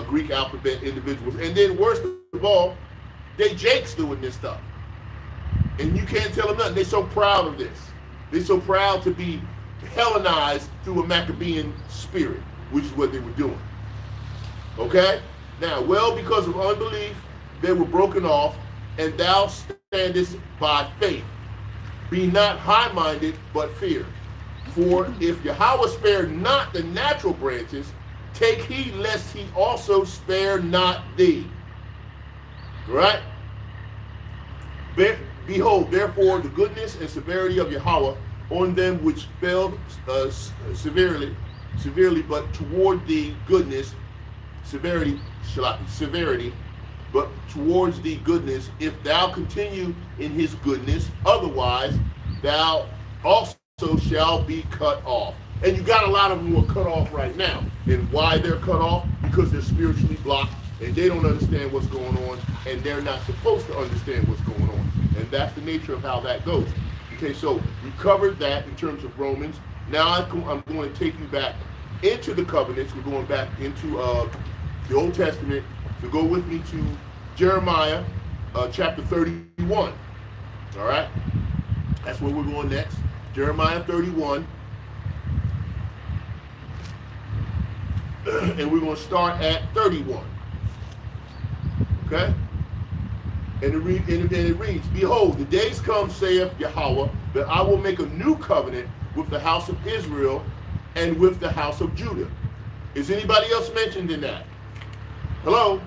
Greek alphabet individuals. And then worst of all, they Jakes doing this stuff. And you can't tell them nothing. They're so proud of this. They're so proud to be Hellenized through a Maccabean spirit, which is what they were doing. Okay? Now, well, because of unbelief, they were broken off, and thou standest by faith. Be not high-minded, but fear. For if Yahweh spared not the natural branches, take heed lest he also spare not thee. Right? Behold, therefore, the goodness and severity of Yahweh on them which fell severely, but toward the goodness, severity, but towards the goodness, if thou continue in his goodness, otherwise thou also shall be cut off. And you got a lot of them who are cut off right now. And why they're cut off? Because they're spiritually blocked and they don't understand what's going on, and they're not supposed to understand what's going on. And that's the nature of how that goes. Okay, so we covered that in terms of Romans. Now I'm going to take you back into the covenants. We're going back into the Old Testament. So go with me to Jeremiah chapter 31. All right? That's where we're going next. Jeremiah 31. And we're going to start at 31. Okay? And it reads, Behold, the days come, saith Yahweh, that I will make a new covenant with the house of Israel and with the house of Judah. Is anybody else mentioned in that? Hello?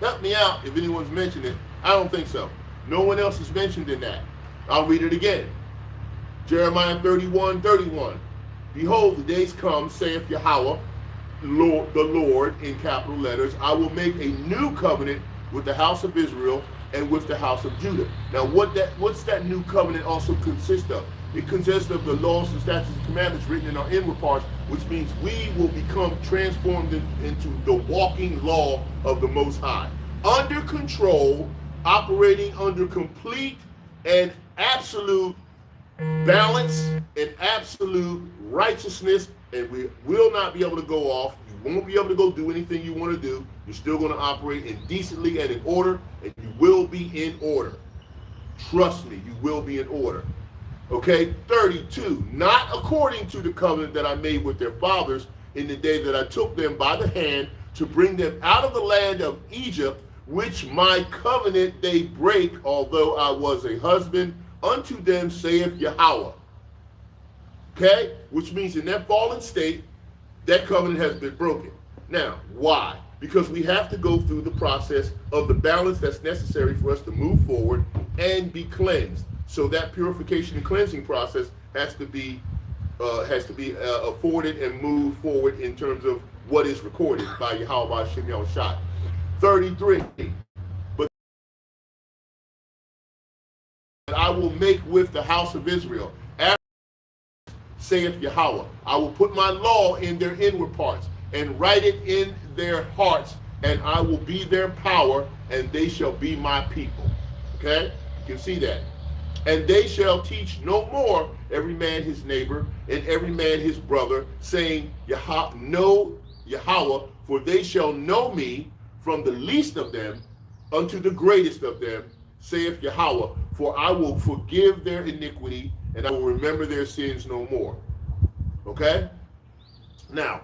Help me out if anyone's mentioned it. I don't think so. No one else is mentioned in that. I'll read it again. Jeremiah 31:31. Behold, the days come, saith Yahweh, the Lord, in capital letters, I will make a new covenant with the house of Israel and with the house of Judah. Now, what's that new covenant also consist of? It consists of the laws and statutes and commandments written in our inward parts, which means we will become transformed into the walking law of the Most High. Under control, operating under complete and absolute balance and absolute righteousness, and we will not be able to go off. You won't be able to go do anything you want to do. You're still going to operate indecently and in order, and you will be in order. Trust me, you will be in order. Okay, 32, not according to the covenant that I made with their fathers in the day that I took them by the hand to bring them out of the land of Egypt, which my covenant they break, although I was a husband unto them, saith Yahweh. Okay, which means in that fallen state, that covenant has been broken. Now, why? because we have to go through the process of the balance that's necessary for us to move forward and be cleansed. So that purification and cleansing process has to be afforded and moved forward in terms of what is recorded by Yahweh Hashem Yahushua. 33. But I will make with the house of Israel, saith Yahweh, I will put my law in their inward parts and write it in their hearts, and I will be their power, and they shall be my people. Okay? You can see that. And they shall teach no more every man his neighbor and every man his brother, saying, know Yahweh, for they shall know me from the least of them unto the greatest of them, saith Yahweh, for I will forgive their iniquity and I will remember their sins no more. Okay? Now,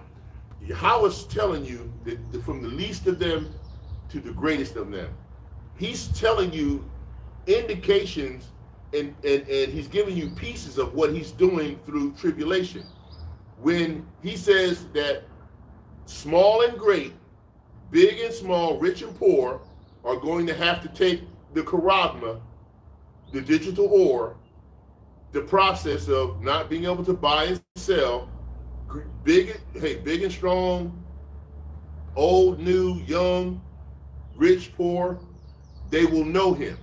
Yahweh's telling you that from the least of them to the greatest of them. He's telling you indications and he's giving you pieces of what he's doing through tribulation. When he says that small and great, big and small, rich and poor are going to have to take the charagma, the digital ore, the process of not being able to buy and sell, big and strong, old, new, young, rich, poor, they will know him.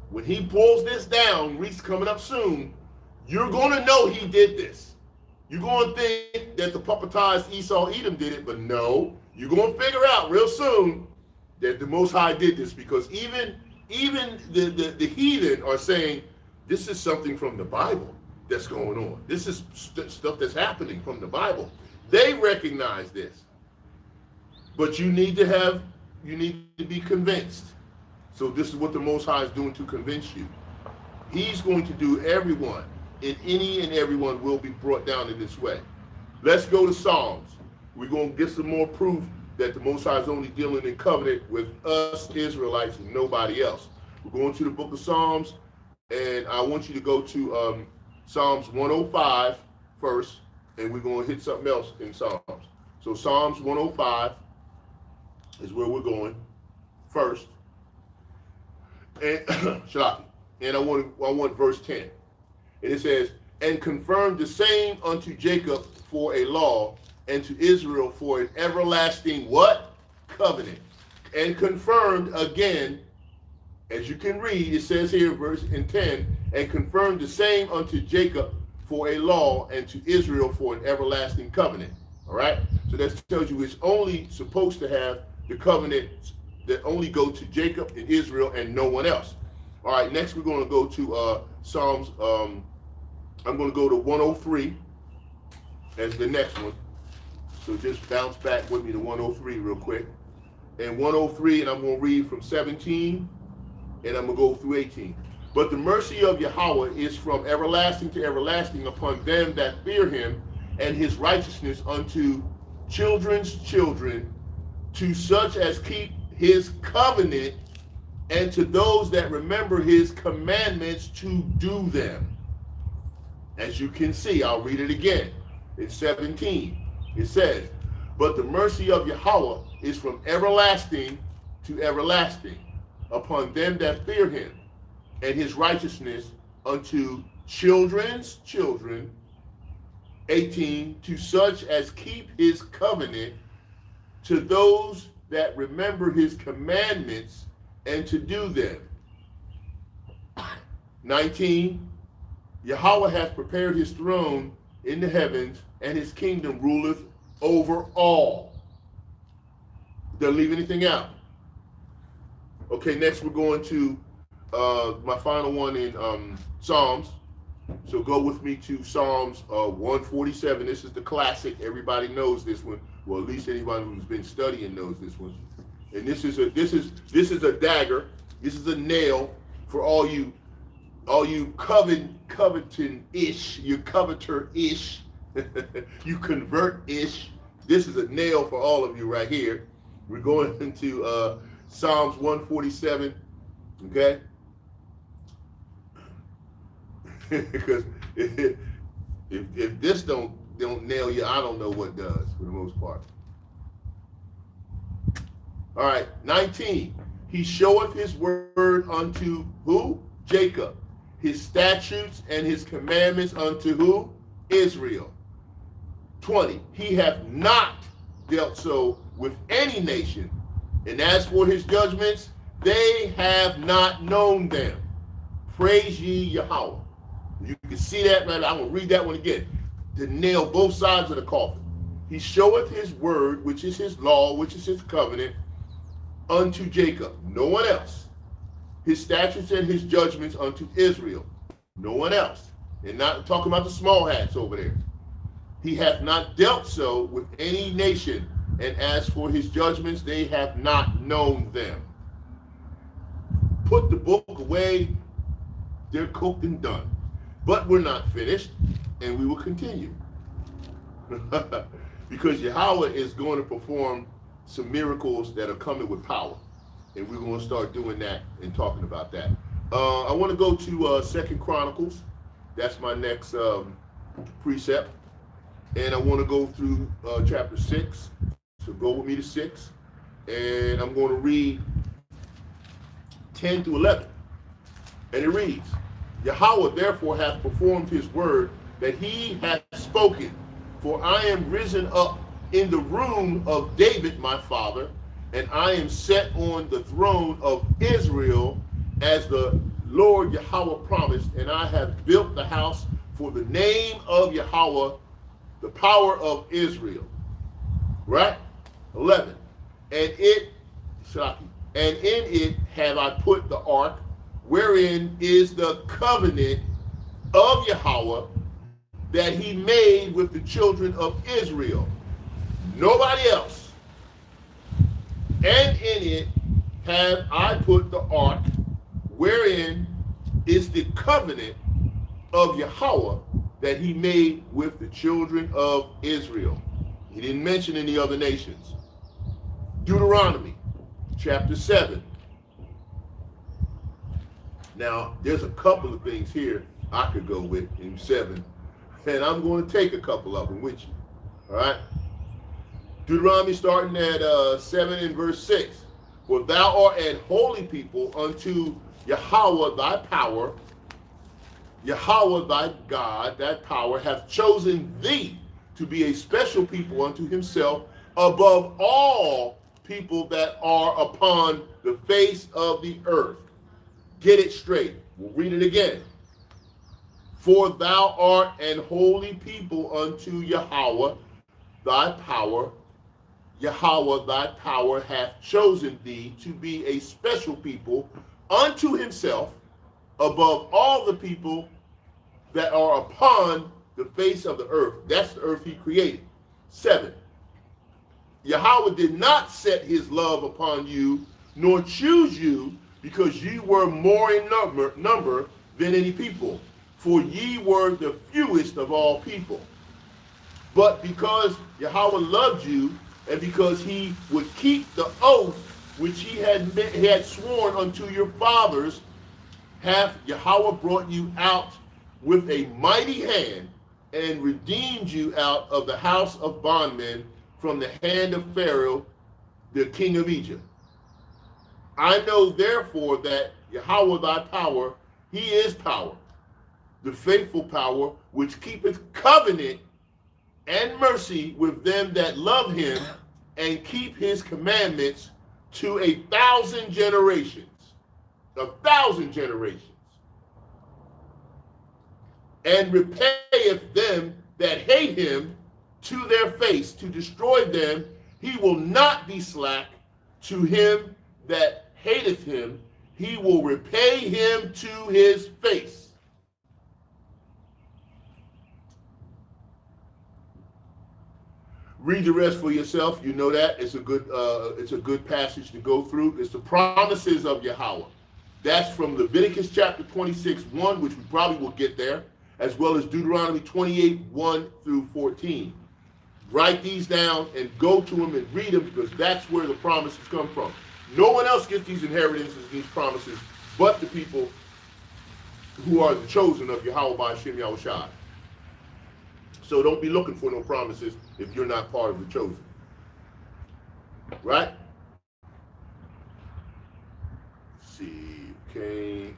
When he pulls this down, Reese coming up soon, you're going to know he did this. You're going to think that the puppetized Esau Edom did it, but no, you're going to figure out real soon that the Most High did this, because even the heathen are saying, this is something from the Bible that's going on. This is stuff that's happening from the Bible. They recognize this. But you need to be convinced. So this is what the Most High is doing to convince you. He's going to do everyone, and any and everyone will be brought down in this way. Let's go to Psalms. We're going to get some more proof that the Most High is only dealing in covenant with us Israelites and nobody else. We're going to the book of Psalms, and I want you to go to Psalms 105 first, and we're going to hit something else in Psalms. So Psalms 105 is where we're going first. And Shalaki. And I want verse 10. And it says, and confirm the same unto Jacob for a law, and to Israel for an everlasting what? Covenant. And confirmed again, as you can read, it says here, verse in 10, and confirmed the same unto Jacob for a law, and to Israel for an everlasting covenant. All right? So that tells you it's only supposed to have the covenant that only go to Jacob and Israel and no one else. All right, next we're going to go to Psalms. I'm going to go to 103 as the next one. So just bounce back with me to 103 real quick. And 103, and I'm going to read from 17, and I'm going to go through 18. But the mercy of Yahweh is from everlasting to everlasting upon them that fear him, and his righteousness unto children's children, to such as keep his covenant, and to those that remember his commandments to do them. As you can see, I'll read it again. In 17, it says, but the mercy of Yahweh is from everlasting to everlasting upon them that fear him, and his righteousness unto children's children. 18, to such as keep his covenant, to those that remember his commandments and to do them. 19, Yahweh hath prepared his throne in the heavens, and his kingdom ruleth over all. Doesn't leave anything out. Okay, next we're going to my final one in Psalms. So go with me to Psalms 147. This is the classic. Everybody knows this one. Well, at least anybody who's been studying knows this one. And this is a dagger. This is a nail for all you coveting-ish, you coveter-ish, you convert-ish. This is a nail for all of you right here. We're going into Psalms 147, okay? Because if this don't nail you, I don't know what does, for the most part. All right, 19. He showeth his word unto who? Jacob. His statutes and his commandments unto who? Israel. 20. He hath not dealt so with any nation. And as for his judgments, they have not known them. Praise ye Yahweh. You can see that right. I'm going to read that one again to nail both sides of the coffin. He showeth his word, which is his law, which is his covenant, unto Jacob, no one else. His statutes and his judgments unto Israel, no one else. And not talking about the small hats over there. He hath not dealt so with any nation, and as for his judgments, they have not known them. Put the book away, they're cooked and done. But we're not finished, and we will continue. Because Yahweh is going to perform some miracles that are coming with power. And we're going to start doing that and talking about that. I want to go to 2 Chronicles. That's my next precept. And I want to go through chapter 6. So go with me to 6. And I'm going to read 10 through 11. And it reads, Yahweh therefore hath performed his word that he hath spoken. For I am risen up in the room of David my father, and I am set on the throne of Israel, as the Lord Yahweh promised, and I have built the house for the name of Yahweh, the power of Israel. Right? 11. And in it have I put the ark, wherein is the covenant of Yahweh that he made with the children of Israel. Nobody else. And in it have I put the ark, wherein is the covenant of Yahweh that he made with the children of Israel. He didn't mention any other nations. Deuteronomy chapter 7. Now, there's a couple of things here I could go with in 7, and I'm going to take a couple of them with you. All right? Deuteronomy starting at 7 and verse 6. For thou art an holy people unto Yahweh thy power. Yahweh thy God, that power, hath chosen thee to be a special people unto himself above all people that are upon the face of the earth. Get it straight. We'll read it again. For thou art an holy people unto Yahweh thy power. Yahweh thy power hath chosen thee to be a special people unto himself above all the people that are upon the face of the earth. That's the earth he created. 7. Yahweh did not set his love upon you, nor choose you, because ye were more in number than any people, for ye were the fewest of all people. But because Yahweh loved you, and because he would keep the oath which he had sworn unto your fathers, hath Yahweh brought you out with a mighty hand, and redeemed you out of the house of bondmen, from the hand of Pharaoh, the king of Egypt. I know therefore that Yahweh thy power, he is power, the faithful power, which keepeth covenant and mercy with them that love him, and keep his commandments to 1,000 generations. 1,000 generations. And repayeth them that hate him to their face, to destroy them. He will not be slack to him that hateth him. He will repay him to his face. Read the rest for yourself. You know that it's a good passage to go through. It's the promises of Yahweh. That's from Leviticus chapter 26:1, which we probably will get there, as well as Deuteronomy 28:1 through 14. Write these down and go to them and read them, because that's where the promises come from. No one else gets these inheritances, these promises, but the people who are the chosen of Yahweh by Hashem Yahushua. So don't be looking for no promises if you're not part of the chosen. Right? see. Okay.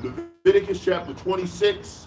Leviticus chapter 26.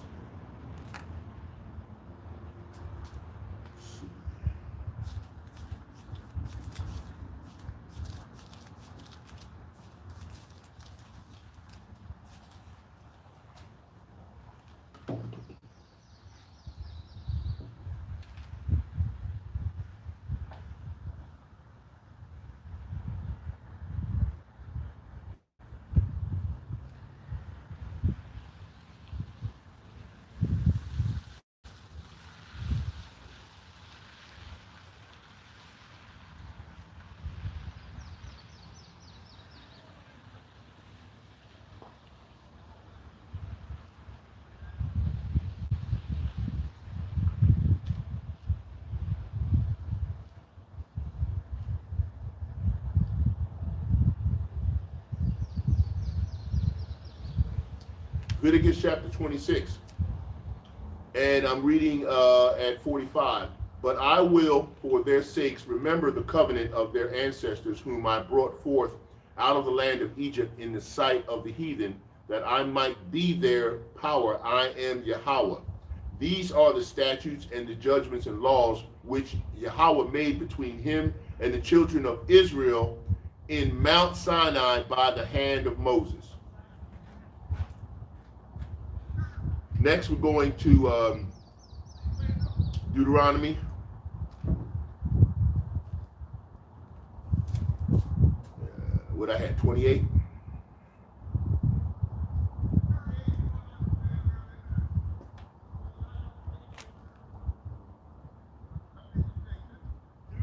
Leviticus chapter 26. And I'm reading at 45. But I will, for their sakes, remember the covenant of their ancestors, whom I brought forth out of the land of Egypt in the sight of the heathen, that I might be their power. I am Yahweh. These are the statutes and the judgments and laws which Yahweh made between him and the children of Israel in Mount Sinai by the hand of Moses. Next, we're going to Deuteronomy. What I had, 28.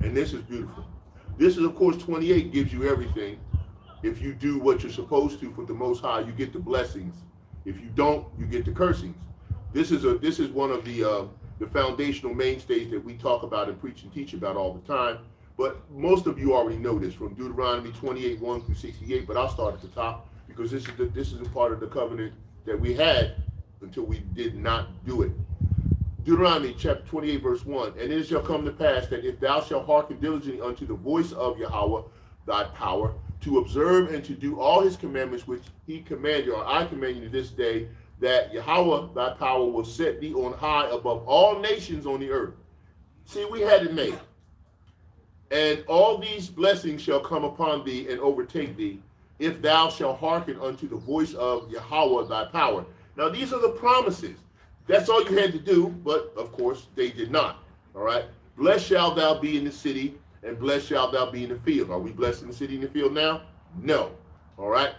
And this is beautiful. This is, of course, 28 gives you everything. If you do what you're supposed to for the Most High, you get the blessings. If you don't, you get the cursings. This is one of the foundational mainstays that we talk about and preach and teach about all the time. But most of you already know this from Deuteronomy 28, 1 through 68. But I'll start at the top because this is a part of the covenant that we had until we did not do it. Deuteronomy chapter 28, verse 1. And it shall come to pass that if thou shalt hearken diligently unto the voice of Yahweh thy power, to observe and to do all his commandments which he commanded, or I command you this day, that Yahweh thy power will set thee on high above all nations on the earth. See, we had it made. And all these blessings shall come upon thee and overtake thee, if thou shalt hearken unto the voice of Yahweh thy power. Now these are the promises. That's all you had to do, but of course they did not. All right. Blessed shalt thou be in the city, and blessed shalt thou be in the field. Are we blessed in the city and the field now? No. All right.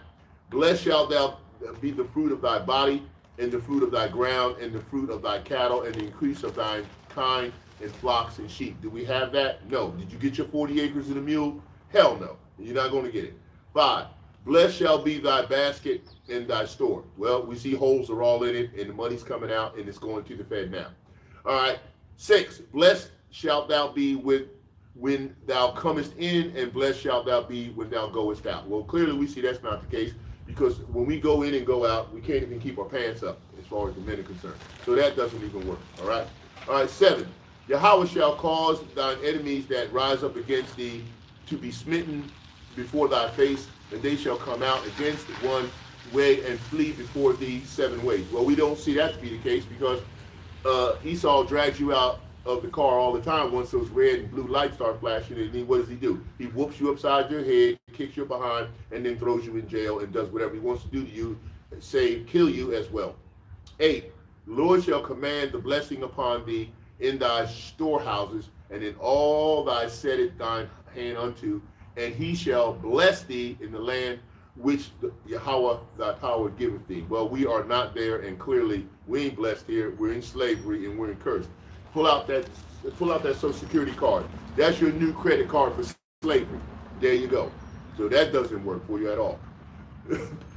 Blessed shalt thou be the fruit of thy body, and the fruit of thy ground, and the fruit of thy cattle, and the increase of thy kind, and flocks and sheep. Do we have that? No. Did you get your 40 acres and a mule? Hell no. You're not going to get it. 5. Blessed shall be thy basket and thy store. Well, we see holes are all in it, and the money's coming out, and it's going to the Fed now. All right. 6. Blessed shalt thou be when thou comest in, and blessed shalt thou be when thou goest out. Well, clearly we see that's not the case, because when we go in and go out, we can't even keep our pants up as far as the men are concerned. So that doesn't even work. All right. All right. 7. Yahweh shall cause thine enemies that rise up against thee to be smitten before thy face, and they shall come out against one way and flee before thee 7 ways. Well, we don't see that to be the case, because Esau drags you out of the car all the time once those red and blue lights start flashing, and then what does he do? He whoops you upside your head, kicks you behind, and then throws you in jail and does whatever he wants to do to you, say, kill you as well. 8. The Lord shall command the blessing upon thee in thy storehouses, and in all thy setteth thine hand unto, and he shall bless thee in the land which Yahweh thy power giveth thee. Well, we are not there, and clearly we ain't blessed here. We're in slavery and we're in curse. Pull out that Social Security card. That's your new credit card for slavery. There you go. So that doesn't work for you at all.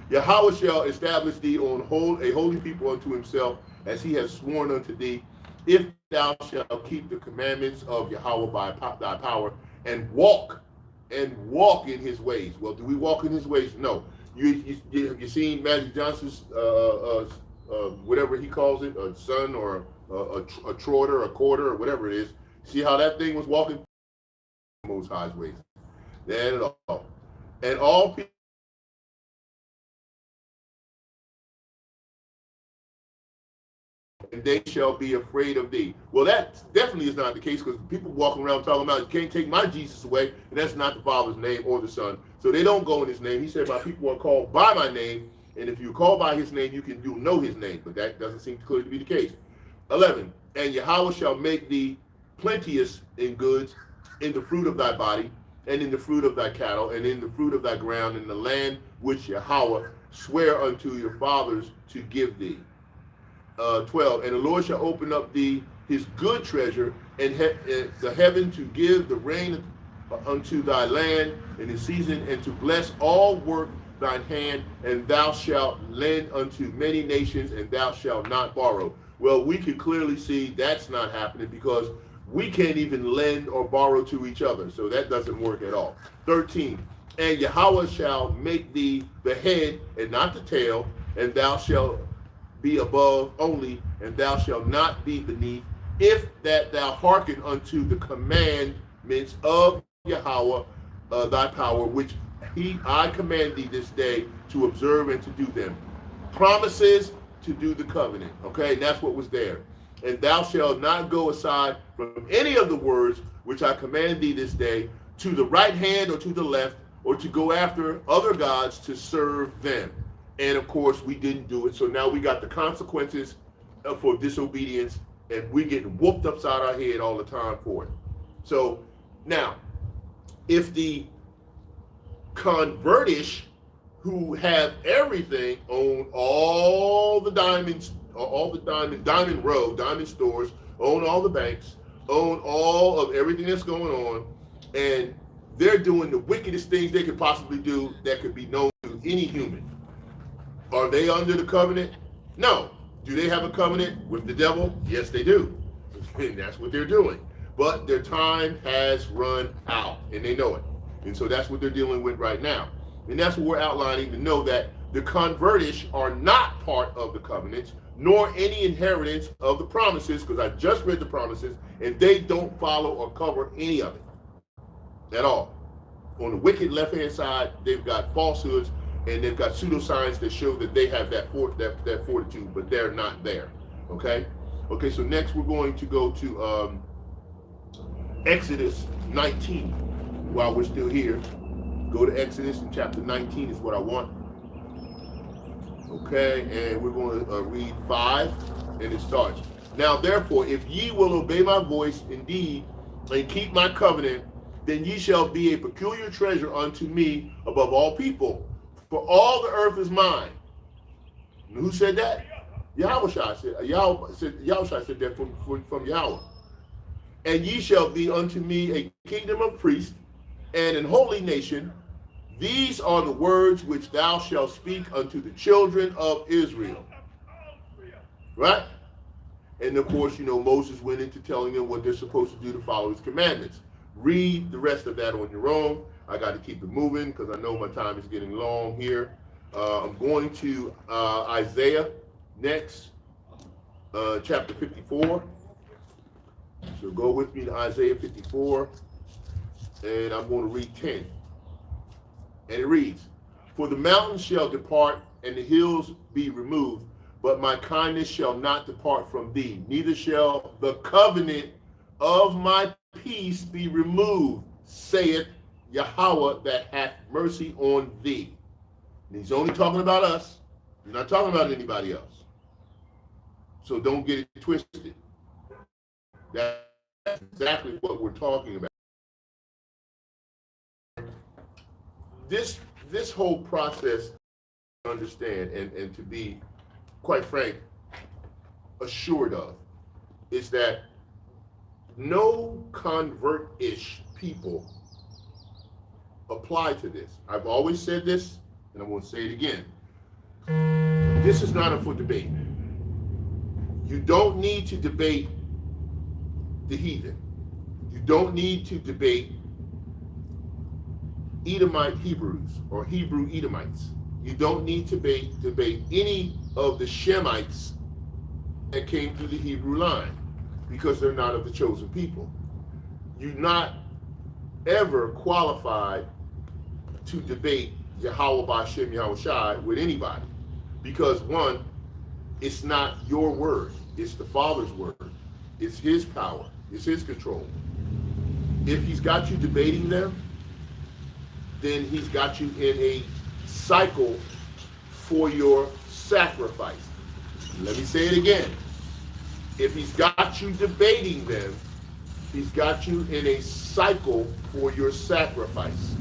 Yahweh shall establish thee on a holy people unto himself, as he has sworn unto thee, if thou shalt keep the commandments of Yahweh by thy power, and walk in his ways. Well, do we walk in his ways? No. You seen Magic Johnson's whatever he calls it, a son or a trotter, a quarter, or whatever it is. See how that thing was walking Most High's ways. That at all. And all people and they shall be afraid of thee. Well, that definitely is not the case, because people walking around talking about you can't take my Jesus away, and that's not the Father's name or the Son. So they don't go in his name. He said, my people are called by my name, and if you call by his name, you'll know his name. But that doesn't seem clear to be the case. 11, and Yahweh shall make thee plenteous in goods, in the fruit of thy body, and in the fruit of thy cattle, and in the fruit of thy ground, in the land which Yahweh swear unto your fathers to give thee. 12, and the Lord shall open up thee his good treasure, and the heaven to give the rain unto thy land in the season, and to bless all work thine hand, and thou shalt lend unto many nations, and thou shalt not borrow. Well, we can clearly see that's not happening, because we can't even lend or borrow to each other, so that doesn't work at all. 13, and Yahweh shall make thee the head and not the tail, and thou shalt be above only, and thou shalt not be beneath, if that thou hearken unto the commandments of Yahweh thy power, which I command thee this day to observe and to do them. Promises to do the covenant. Okay, and that's what was there. And thou shalt not go aside from any of the words which I command thee this day, to the right hand or to the left, or to go after other gods to serve them. And of course, we didn't do it. So now we got the consequences for disobedience, and we're getting whooped upside our head all the time for it. So now, if the convertish who have everything own all the diamonds, all the diamond row, diamond stores, own all the banks, own all of everything that's going on, and they're doing the wickedest things they could possibly do that could be known to any human. Are they under the covenant? No. Do they have a covenant with the devil? Yes, they do. And that's what they're doing. But their time has run out, and they know it. And so that's what they're dealing with right now. And that's what we're outlining, to know that the convertish are not part of the covenants, nor any inheritance of the promises, because I just read the promises, and they don't follow or cover any of it at all. On the wicked left-hand side, they've got falsehoods, and they've got pseudoscience that show that they have that fortitude, but they're not there. Okay? Okay, so next we're going to go to Exodus 19. While we're still here, go to Exodus in chapter 19 is what I want. Okay, and we're going to read 5, and it starts. Now therefore, if ye will obey my voice indeed, and keep my covenant, then ye shall be a peculiar treasure unto me above all people. For all the earth is mine. And who said that? Yahweh said. Yahweh said that from Yahweh. And ye shall be unto me a kingdom of priests and an holy nation. These are the words which thou shalt speak unto the children of Israel. Right? And of course, Moses went into telling them what they're supposed to do to follow his commandments. Read the rest of that on your own. I got to keep it moving because I know my time is getting long here. I'm going to Isaiah next, chapter 54. So go with me to Isaiah 54, and I'm going to read 10. And it reads, for the mountains shall depart and the hills be removed, but my kindness shall not depart from thee, neither shall the covenant of my peace be removed, saith Yahweh that hath mercy on thee. And he's only talking about us. He's not talking about anybody else. So don't get it twisted. That's exactly what we're talking about. This whole process, to understand and to be, quite frank, assured of, is that no convert-ish people apply to this. I've always said this, and I'm going to say it again. This is not up for debate. You don't need to debate the heathen. You don't need to debate Edomite Hebrews or Hebrew Edomites. You don't need to debate any of the Shemites that came through the Hebrew line, because they're not of the chosen people. You're not ever qualified to debate Yahweh B'Shem Yahweh Shai with anybody, because one, it's not your word, it's the Father's word, it's his power, it's his control. If he's got you debating them, then he's got you in a cycle for your sacrifice. Let me say it again. If he's got you debating them, he's got you in a cycle for your sacrifice.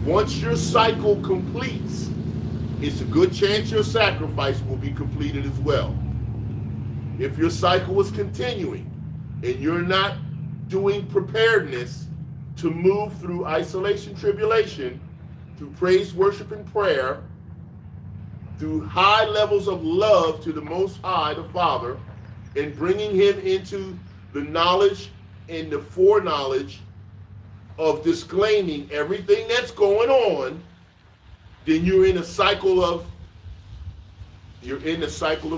Once your cycle completes, it's a good chance your sacrifice will be completed as well. If your cycle is continuing and you're not doing preparedness to move through isolation, tribulation, through praise, worship, and prayer, through high levels of love to the Most High, the Father, and bringing him into the knowledge and the foreknowledge of disclaiming everything that's going on, then you're in a cycle of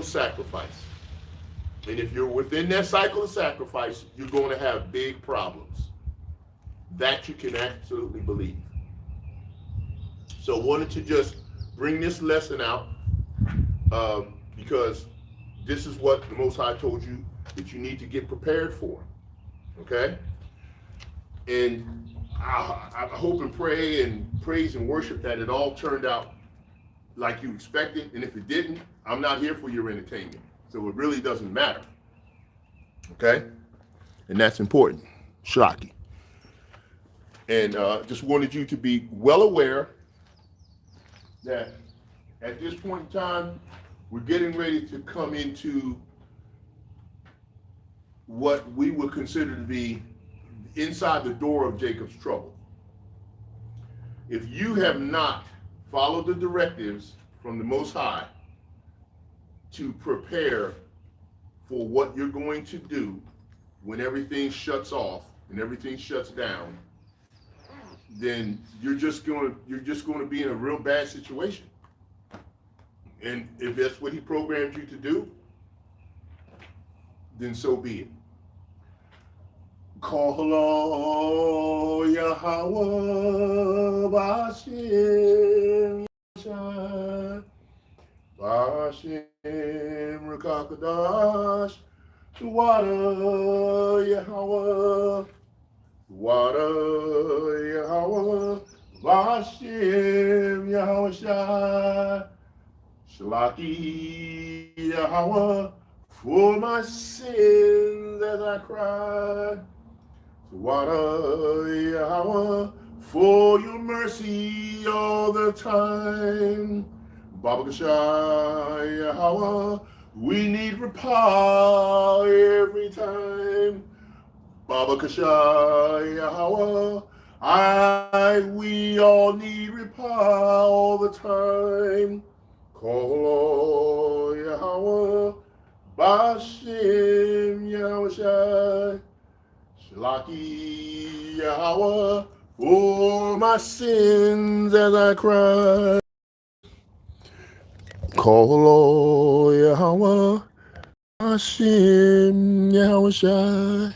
sacrifice. And if you're within that cycle of sacrifice, you're going to have big problems. That you can absolutely believe. So I wanted to just bring this lesson out because this is what the Most High told you that you need to get prepared for. Okay? And I hope and pray and praise and worship that it all turned out like you expected. And if it didn't, I'm not here for your entertainment. So it really doesn't matter. Okay? And that's important. Shlaki. And just wanted you to be well aware that at this point in time, we're getting ready to come into what we would consider to be inside the door of Jacob's trouble. If you have not followed the directives from the Most High to prepare for what you're going to do when everything shuts off and everything shuts down, then you're just going to be in a real bad situation. And if that's what he programmed you to do, then so be it. Kol Yahweh B'Shem Yahweh B'Shem Rekakadash Water Yahweh Yahweh B'Shem Yahweh Shai Shlaki Yahweh, for my sins as I cry. Water Yahweh, for your mercy all the time. Baba Kashai Yahweh, we need repair every time. Baba Kashai Yahweh, we all need repair all the time. Kol Yahweh B'Shem Yahweh Shai Shlaki Yahweh, for my sins as I cry. Kol Yahweh B'Shem Yahweh Shai.